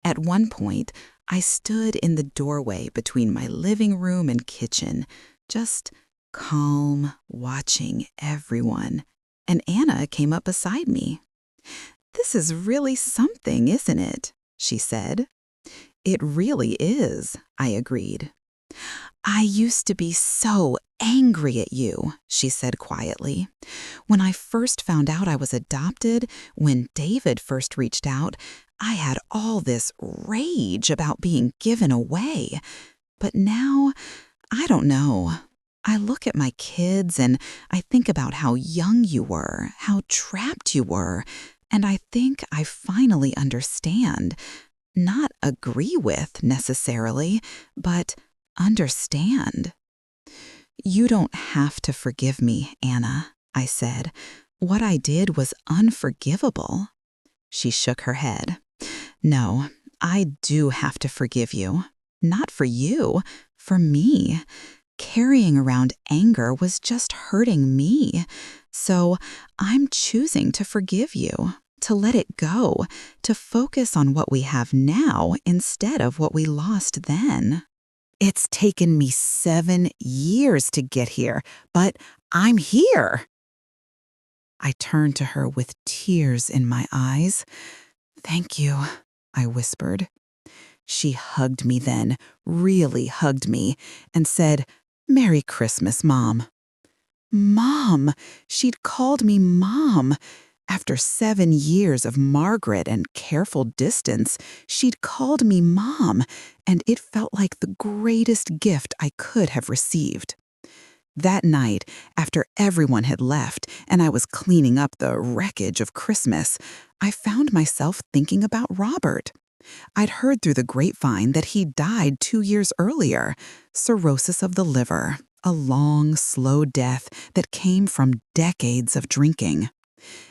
At one point, I stood in the doorway between my living room and kitchen, just calm, watching everyone. And Anna came up beside me. "This is really something, isn't it?" she said. "It really is," I agreed. "I used to be so angry at you," she said quietly. "When I first found out I was adopted, when David first reached out, I had all this rage about being given away. But now, I don't know. I look at my kids and I think about how young you were, how trapped you were, and I think I finally understand. Not agree with, necessarily, but understand." "You don't have to forgive me, Anna," I said. "What I did was unforgivable." She shook her head. "No, I do have to forgive you. Not for you, for me. Carrying around anger was just hurting me. So I'm choosing to forgive you, to let it go, to focus on what we have now instead of what we lost then." "It's taken me 7 years to get here, but I'm here." I turned to her with tears in my eyes. "Thank you," I whispered. She hugged me then, really hugged me, and said, "Merry Christmas, Mom." Mom! She'd called me Mom. After 7 years of Margaret and careful distance, she'd called me Mom, and it felt like the greatest gift I could have received. That night, after everyone had left and I was cleaning up the wreckage of Christmas, I found myself thinking about Robert. I'd heard through the grapevine that he died 2 years earlier, cirrhosis of the liver, a long, slow death that came from decades of drinking.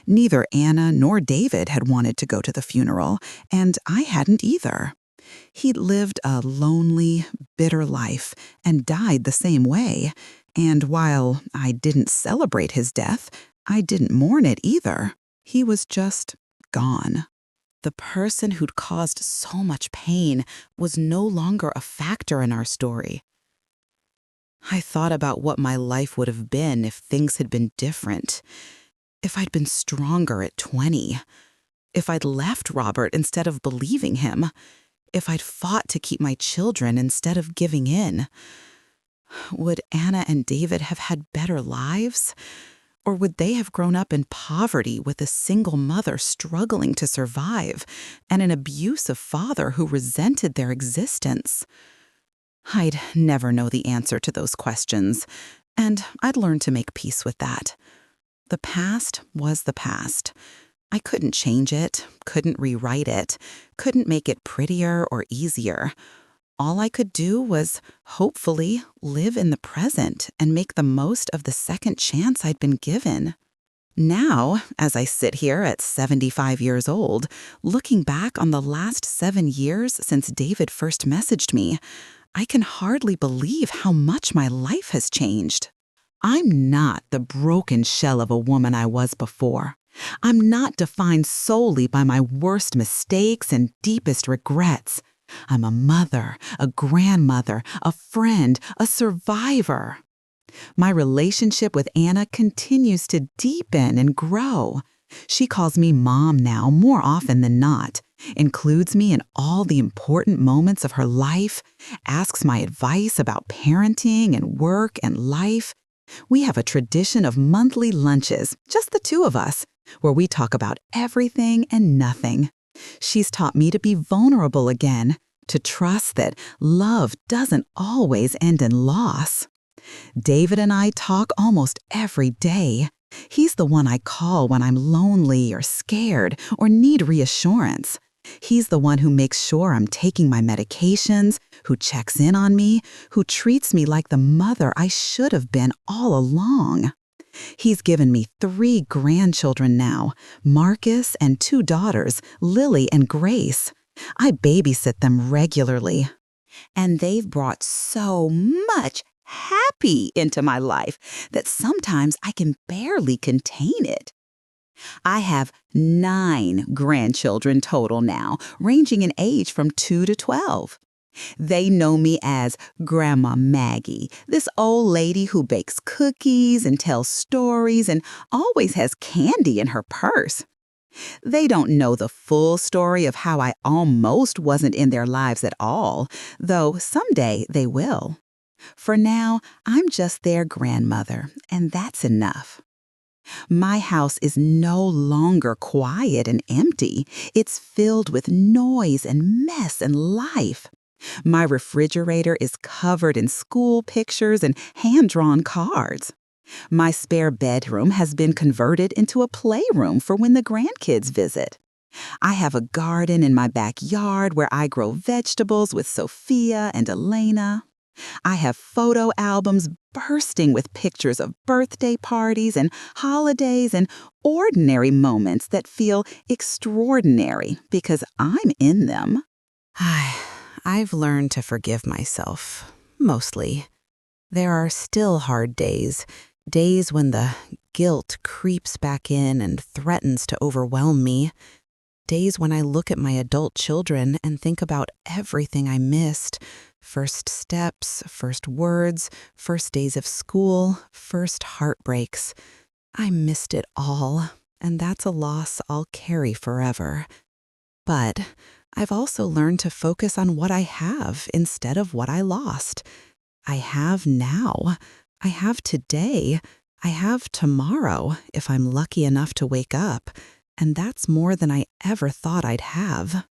Neither Anna nor David had wanted to go to the funeral, and I hadn't either. He'd lived a lonely, bitter life and died the same way, and while I didn't celebrate his death, I didn't mourn it either. He was just gone. The person who'd caused so much pain was no longer a factor in our story. I thought about what my life would have been if things had been different. If I'd been stronger at 20. If I'd left Robert instead of believing him. If I'd fought to keep my children instead of giving in. Would Anna and David have had better lives? Or would they have grown up in poverty with a single mother struggling to survive and an abusive father who resented their existence? I'd never know the answer to those questions, and I'd learn to make peace with that. The past was the past. I couldn't change it, couldn't rewrite it, couldn't make it prettier or easier. All I could do was, hopefully, live in the present and make the most of the second chance I'd been given. Now, as I sit here at 75 years old, looking back on the last 7 years since David first messaged me, I can hardly believe how much my life has changed. I'm not the broken shell of a woman I was before. I'm not defined solely by my worst mistakes and deepest regrets. I'm a mother, a grandmother, a friend, a survivor. My relationship with Anna continues to deepen and grow. She calls me Mom now more often than not, includes me in all the important moments of her life, asks my advice about parenting and work and life. We have a tradition of monthly lunches, just the two of us, where we talk about everything and nothing. She's taught me to be vulnerable again, to trust that love doesn't always end in loss. David and I talk almost every day. He's the one I call when I'm lonely or scared or need reassurance. He's the one who makes sure I'm taking my medications, who checks in on me, who treats me like the mother I should have been all along. He's given me 3 grandchildren now, Marcus and 2 daughters, Lily and Grace. I babysit them regularly. And they've brought so much happy into my life that sometimes I can barely contain it. I have 9 grandchildren total now, ranging in age from 2 to 12. They know me as Grandma Maggie, this old lady who bakes cookies and tells stories and always has candy in her purse. They don't know the full story of how I almost wasn't in their lives at all, though someday they will. For now, I'm just their grandmother, and that's enough. My house is no longer quiet and empty. It's filled with noise and mess and life. My refrigerator is covered in school pictures and hand-drawn cards. My spare bedroom has been converted into a playroom for when the grandkids visit. I have a garden in my backyard where I grow vegetables with Sophia and Elena. I have photo albums bursting with pictures of birthday parties and holidays and ordinary moments that feel extraordinary because I'm in them. I've learned to forgive myself, mostly. There are still hard days, days when the guilt creeps back in and threatens to overwhelm me. Days when I look at my adult children and think about everything I missed. First steps, first words, first days of school, first heartbreaks. I missed it all, and that's a loss I'll carry forever. But I've also learned to focus on what I have instead of what I lost. I have now. I have today. I have tomorrow if I'm lucky enough to wake up. And that's more than I ever thought I'd have.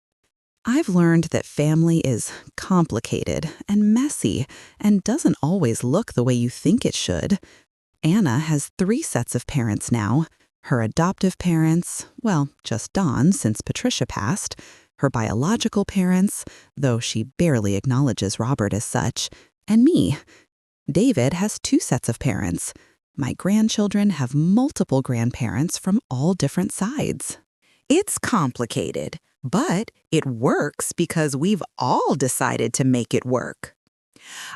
I've learned that family is complicated and messy and doesn't always look the way you think it should. Anna has 3 sets of parents now. Her adoptive parents, well, just Dawn since Patricia passed, her biological parents, though she barely acknowledges Robert as such, and me. David has 2 sets of parents. My grandchildren have multiple grandparents from all different sides. It's complicated, but it works because we've all decided to make it work.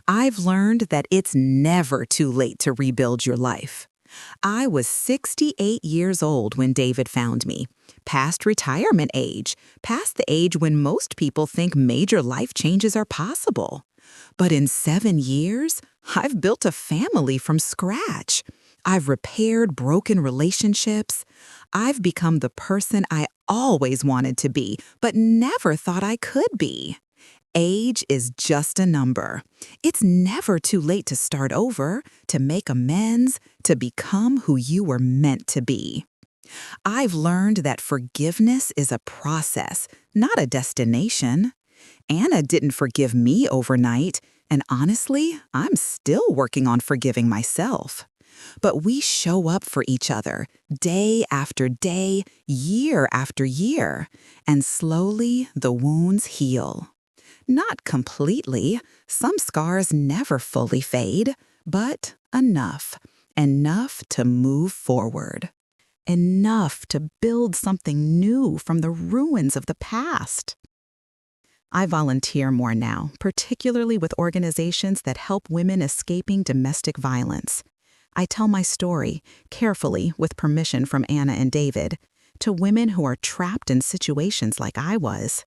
I've learned that it's never too late to rebuild your life. I was 68 years old when David found me, past retirement age, past the age when most people think major life changes are possible. But in 7 years, I've built a family from scratch. I've repaired broken relationships. I've become the person I always wanted to be, but never thought I could be. Age is just a number. It's never too late to start over, to make amends, to become who you were meant to be. I've learned that forgiveness is a process, not a destination. Anna didn't forgive me overnight, and honestly, I'm still working on forgiving myself. But we show up for each other, day after day, year after year, and slowly the wounds heal. Not completely. Some scars never fully fade, but enough. Enough to move forward. Enough to build something new from the ruins of the past. I volunteer more now, particularly with organizations that help women escaping domestic violence. I tell my story, carefully with permission from Anna and David, to women who are trapped in situations like I was.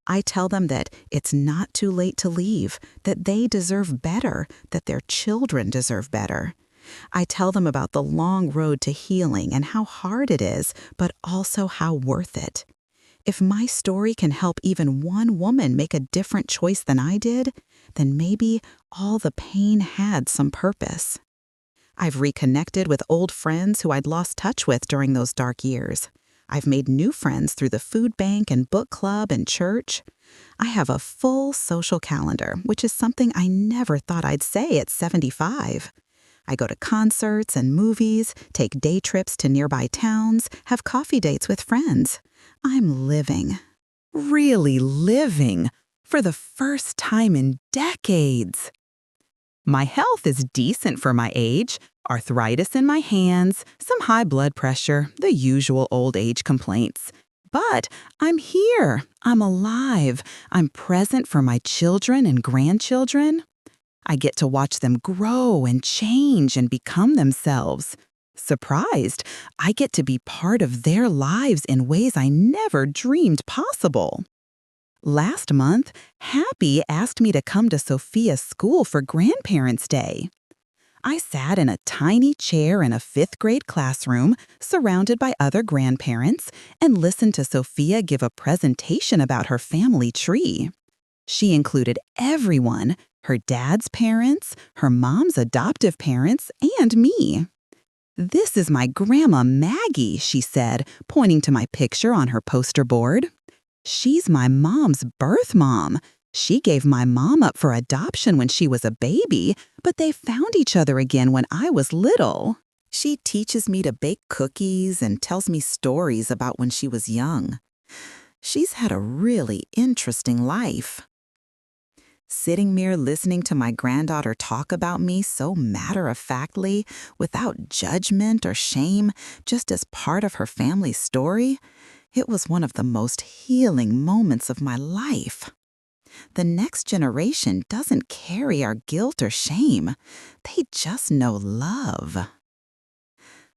I tell them that it's not too late to leave, that they deserve better, that their children deserve better. I tell them about the long road to healing and how hard it is, but also how worth it. If my story can help even one woman make a different choice than I did, then maybe all the pain had some purpose. I've reconnected with old friends who I'd lost touch with during those dark years. I've made new friends through the food bank and book club and church. I have a full social calendar, which is something I never thought I'd say at 75. I go to concerts and movies, take day trips to nearby towns, have coffee dates with friends. I'm living. Really living. For the first time in decades. My health is decent for my age. Arthritis in my hands, some high blood pressure, the usual old age complaints. But I'm here. I'm alive. I'm present for my children and grandchildren. I get to watch them grow and change and become themselves. Surprised, I get to be part of their lives in ways I never dreamed possible. Last month, Happy asked me to come to Sophia's school for Grandparents' Day. I sat in a tiny chair in a 5th grade classroom, surrounded by other grandparents, and listened to Sophia give a presentation about her family tree. She included everyone, her dad's parents, her mom's adoptive parents, and me. "This is my Grandma Maggie," she said, pointing to my picture on her poster board. "She's my mom's birth mom. She gave my mom up for adoption when she was a baby, but they found each other again when I was little. She teaches me to bake cookies and tells me stories about when she was young. She's had a really interesting life." Sitting there listening to my granddaughter talk about me so matter-of-factly, without judgment or shame, just as part of her family's story, it was one of the most healing moments of my life. The next generation doesn't carry our guilt or shame. They just know love.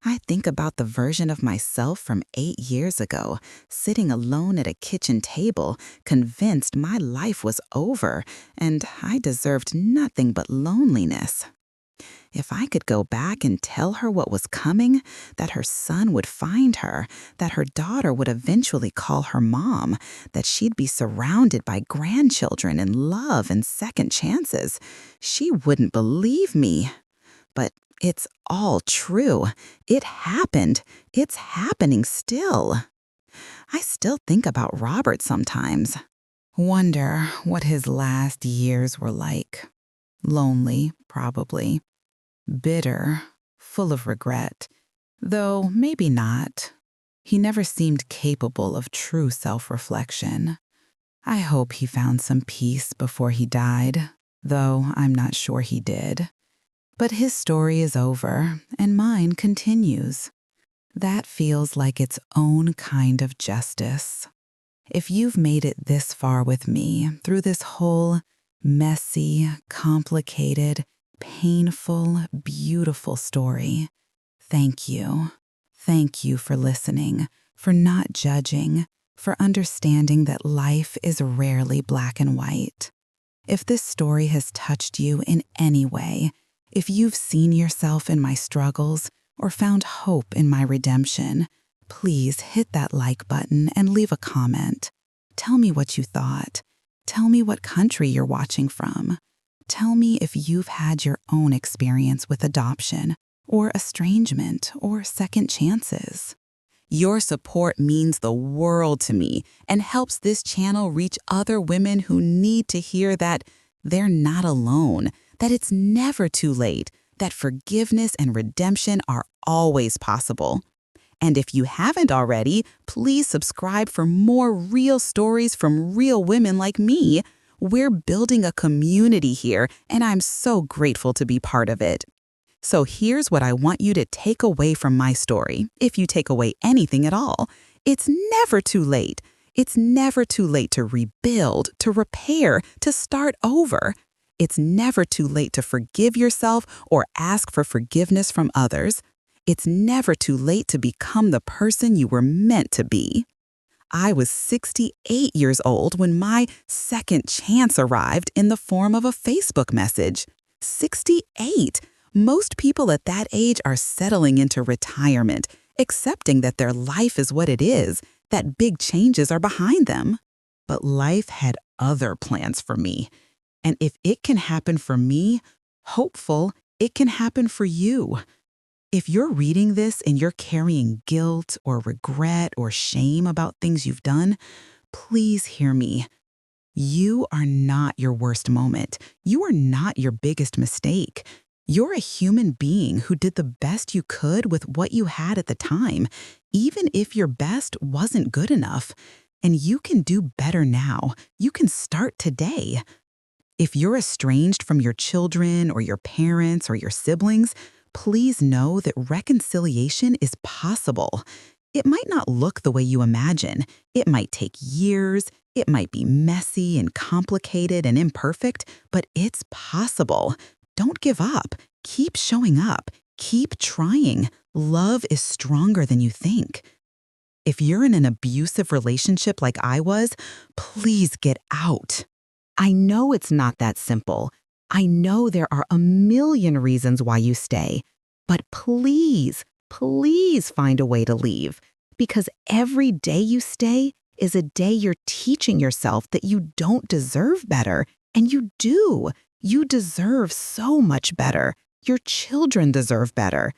I think about the version of myself from 8 years ago, sitting alone at a kitchen table, convinced my life was over and I deserved nothing but loneliness. If I could go back and tell her what was coming, that her son would find her, that her daughter would eventually call her mom, that she'd be surrounded by grandchildren and love and second chances, she wouldn't believe me. But it's all true. It happened. It's happening still. I still think about Robert sometimes. Wonder what his last years were like. Lonely, probably. Bitter, full of regret. Though maybe not. He never seemed capable of true self-reflection. I hope he found some peace before he died, though I'm not sure he did. But his story is over, and mine continues. That feels like its own kind of justice. If you've made it this far with me through this whole messy, complicated, painful, beautiful story, thank you. Thank you for listening, for not judging, for understanding that life is rarely black and white. If this story has touched you in any way, if you've seen yourself in my struggles or found hope in my redemption, please hit that like button and leave a comment. Tell me what you thought. Tell me what country you're watching from. Tell me if you've had your own experience with adoption or estrangement or second chances. Your support means the world to me and helps this channel reach other women who need to hear that they're not alone, that it's never too late, that forgiveness and redemption are always possible. And if you haven't already, please subscribe for more real stories from real women like me. We're building a community here, and I'm so grateful to be part of it. So here's what I want you to take away from my story, if you take away anything at all. It's never too late. It's never too late to rebuild, to repair, to start over. It's never too late to forgive yourself or ask for forgiveness from others. It's never too late to become the person you were meant to be. I was 68 years old when my second chance arrived in the form of a Facebook message. 68! Most people at that age are settling into retirement, accepting that their life is what it is, that big changes are behind them. But life had other plans for me. And if it can happen for me, hopeful it can happen for you. If you're reading this and you're carrying guilt or regret or shame about things you've done, please hear me. You are not your worst moment. You are not your biggest mistake. You're a human being who did the best you could with what you had at the time, even if your best wasn't good enough. And you can do better now. You can start today. If you're estranged from your children or your parents or your siblings, please know that reconciliation is possible. It might not look the way you imagine. It might take years. It might be messy and complicated and imperfect, but it's possible. Don't give up. Keep showing up. Keep trying. Love is stronger than you think. If you're in an abusive relationship like I was, please get out. I know it's not that simple. I know there are a million reasons why you stay, but please, please find a way to leave, because every day you stay is a day you're teaching yourself that you don't deserve better, and you do. You deserve so much better. Your children deserve better.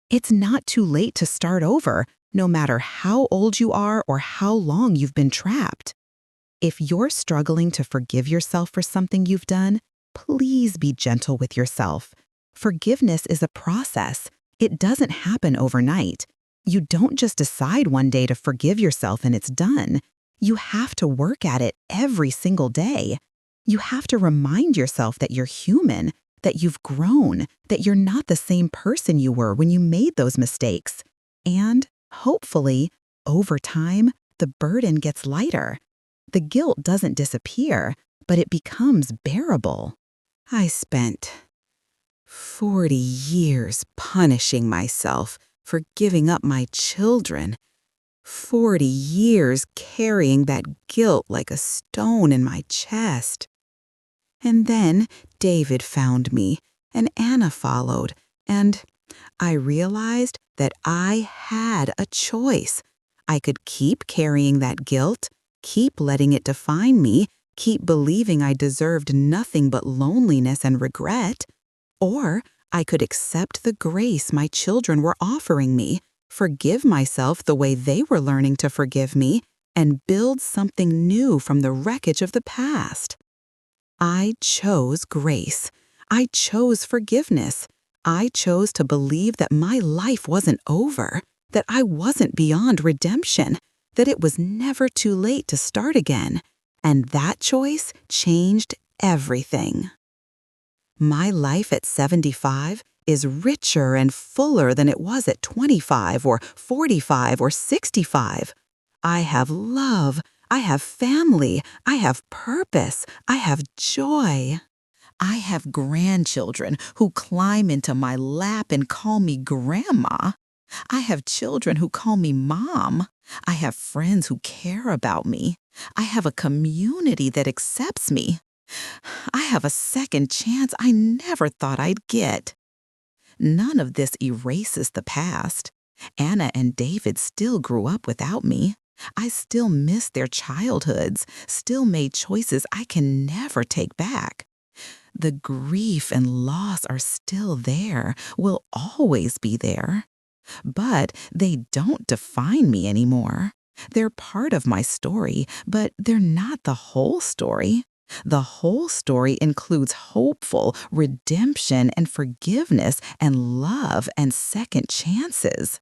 It's not too late to start over, no matter how old you are or how long you've been trapped. If you're struggling to forgive yourself for something you've done, please be gentle with yourself. Forgiveness is a process. It doesn't happen overnight. You don't just decide one day to forgive yourself and it's done. You have to work at it every single day. You have to remind yourself that you're human, that you've grown, that you're not the same person you were when you made those mistakes. And, hopefully, over time, the burden gets lighter. The guilt doesn't disappear, but it becomes bearable. I spent 40 years punishing myself for giving up my children. 40 years carrying that guilt like a stone in my chest. And then David found me, and Anna followed, and I realized that I had a choice. I could keep carrying that guilt, keep letting it define me, keep believing I deserved nothing but loneliness and regret, or I could accept the grace my children were offering me, forgive myself the way they were learning to forgive me, and build something new from the wreckage of the past. I chose grace. I chose forgiveness. I chose to believe that my life wasn't over, that I wasn't beyond redemption, that it was never too late to start again. And that choice changed everything. My life at 75 is richer and fuller than it was at 25 or 45 or 65. I have love. I have family. I have purpose. I have joy. I have grandchildren who climb into my lap and call me grandma. I have children who call me mom. I have friends who care about me. I have a community that accepts me. I have a second chance I never thought I'd get. None of this erases the past. Anna and David still grew up without me. I still miss their childhoods, still made choices I can never take back. The grief and loss are still there, will always be there. But they don't define me anymore. They're part of my story, but they're not the whole story. The whole story includes hopeful redemption and forgiveness and love and second chances.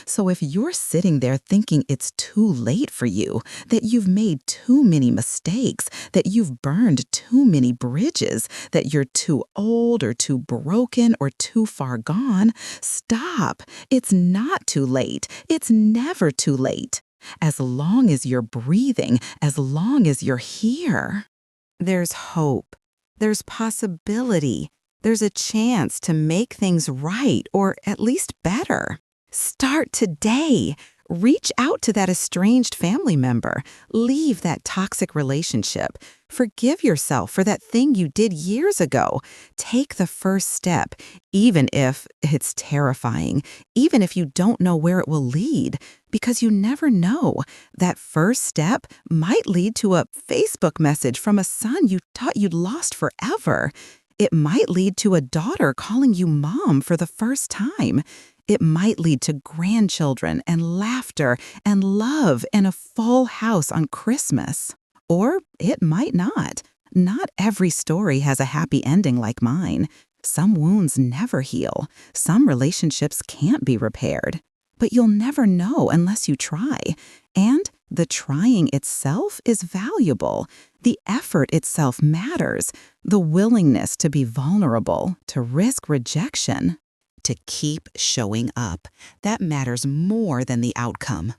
So if you're sitting there thinking it's too late for you, that you've made too many mistakes, that you've burned too many bridges, that you're too old or too broken or too far gone, stop. It's not too late. It's never too late. As long as you're breathing, as long as you're here. There's hope. There's possibility. There's a chance to make things right, or at least better. Start today. Reach out to that estranged family member. Leave that toxic relationship. Forgive yourself for that thing you did years ago. Take the first step, even if it's terrifying, even if you don't know where it will lead, because you never know. That first step might lead to a Facebook message from a son you thought you'd lost forever. It might lead to a daughter calling you mom for the first time. It might lead to grandchildren and laughter and love and a full house on Christmas. Or it might not. Not every story has a happy ending like mine. Some wounds never heal. Some relationships can't be repaired. But you'll never know unless you try. And the trying itself is valuable. The effort itself matters. The willingness to be vulnerable, to risk rejection, to keep showing up. That matters more than the outcome.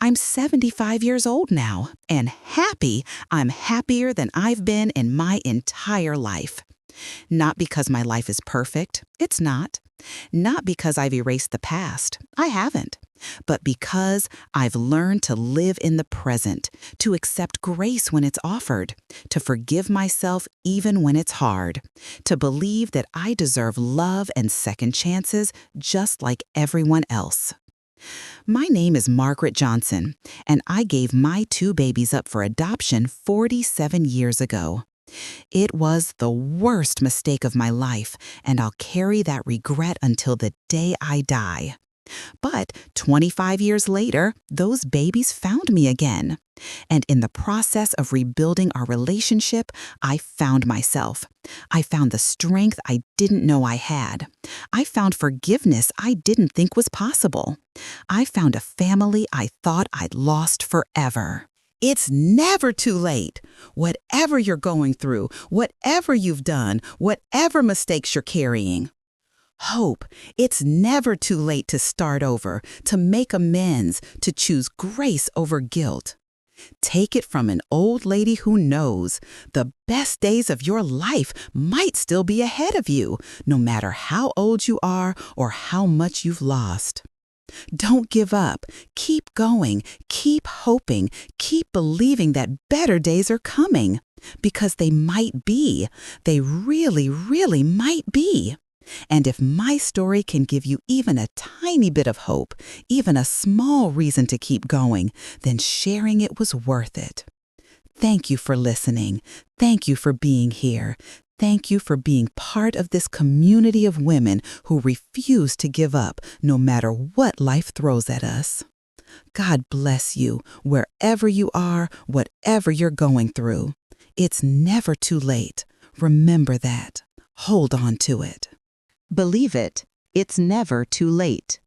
I'm 75 years old now, and happy. I'm happier than I've been in my entire life. Not because my life is perfect. It's not. Not because I've erased the past. I haven't. But because I've learned to live in the present, to accept grace when it's offered, to forgive myself even when it's hard, to believe that I deserve love and second chances just like everyone else. My name is Margaret Johnson, and I gave my 2 babies up for adoption 47 years ago. It was the worst mistake of my life, and I'll carry that regret until the day I die. But 25 years later, those babies found me again. And in the process of rebuilding our relationship, I found myself. I found the strength I didn't know I had. I found forgiveness I didn't think was possible. I found a family I thought I'd lost forever. It's never too late. Whatever you're going through, whatever you've done, whatever mistakes you're carrying. Hope. It's never too late to start over, to make amends, to choose grace over guilt. Take it from an old lady who knows the best days of your life might still be ahead of you, no matter how old you are or how much you've lost. Don't give up. Keep going. Keep hoping. Keep believing that better days are coming. Because they might be. They really, really might be. And if my story can give you even a tiny bit of hope, even a small reason to keep going, then sharing it was worth it. Thank you for listening. Thank you for being here. Thank you for being part of this community of women who refuse to give up no matter what life throws at us. God bless you, wherever you are, whatever you're going through. It's never too late. Remember that. Hold on to it. Believe it, it's never too late.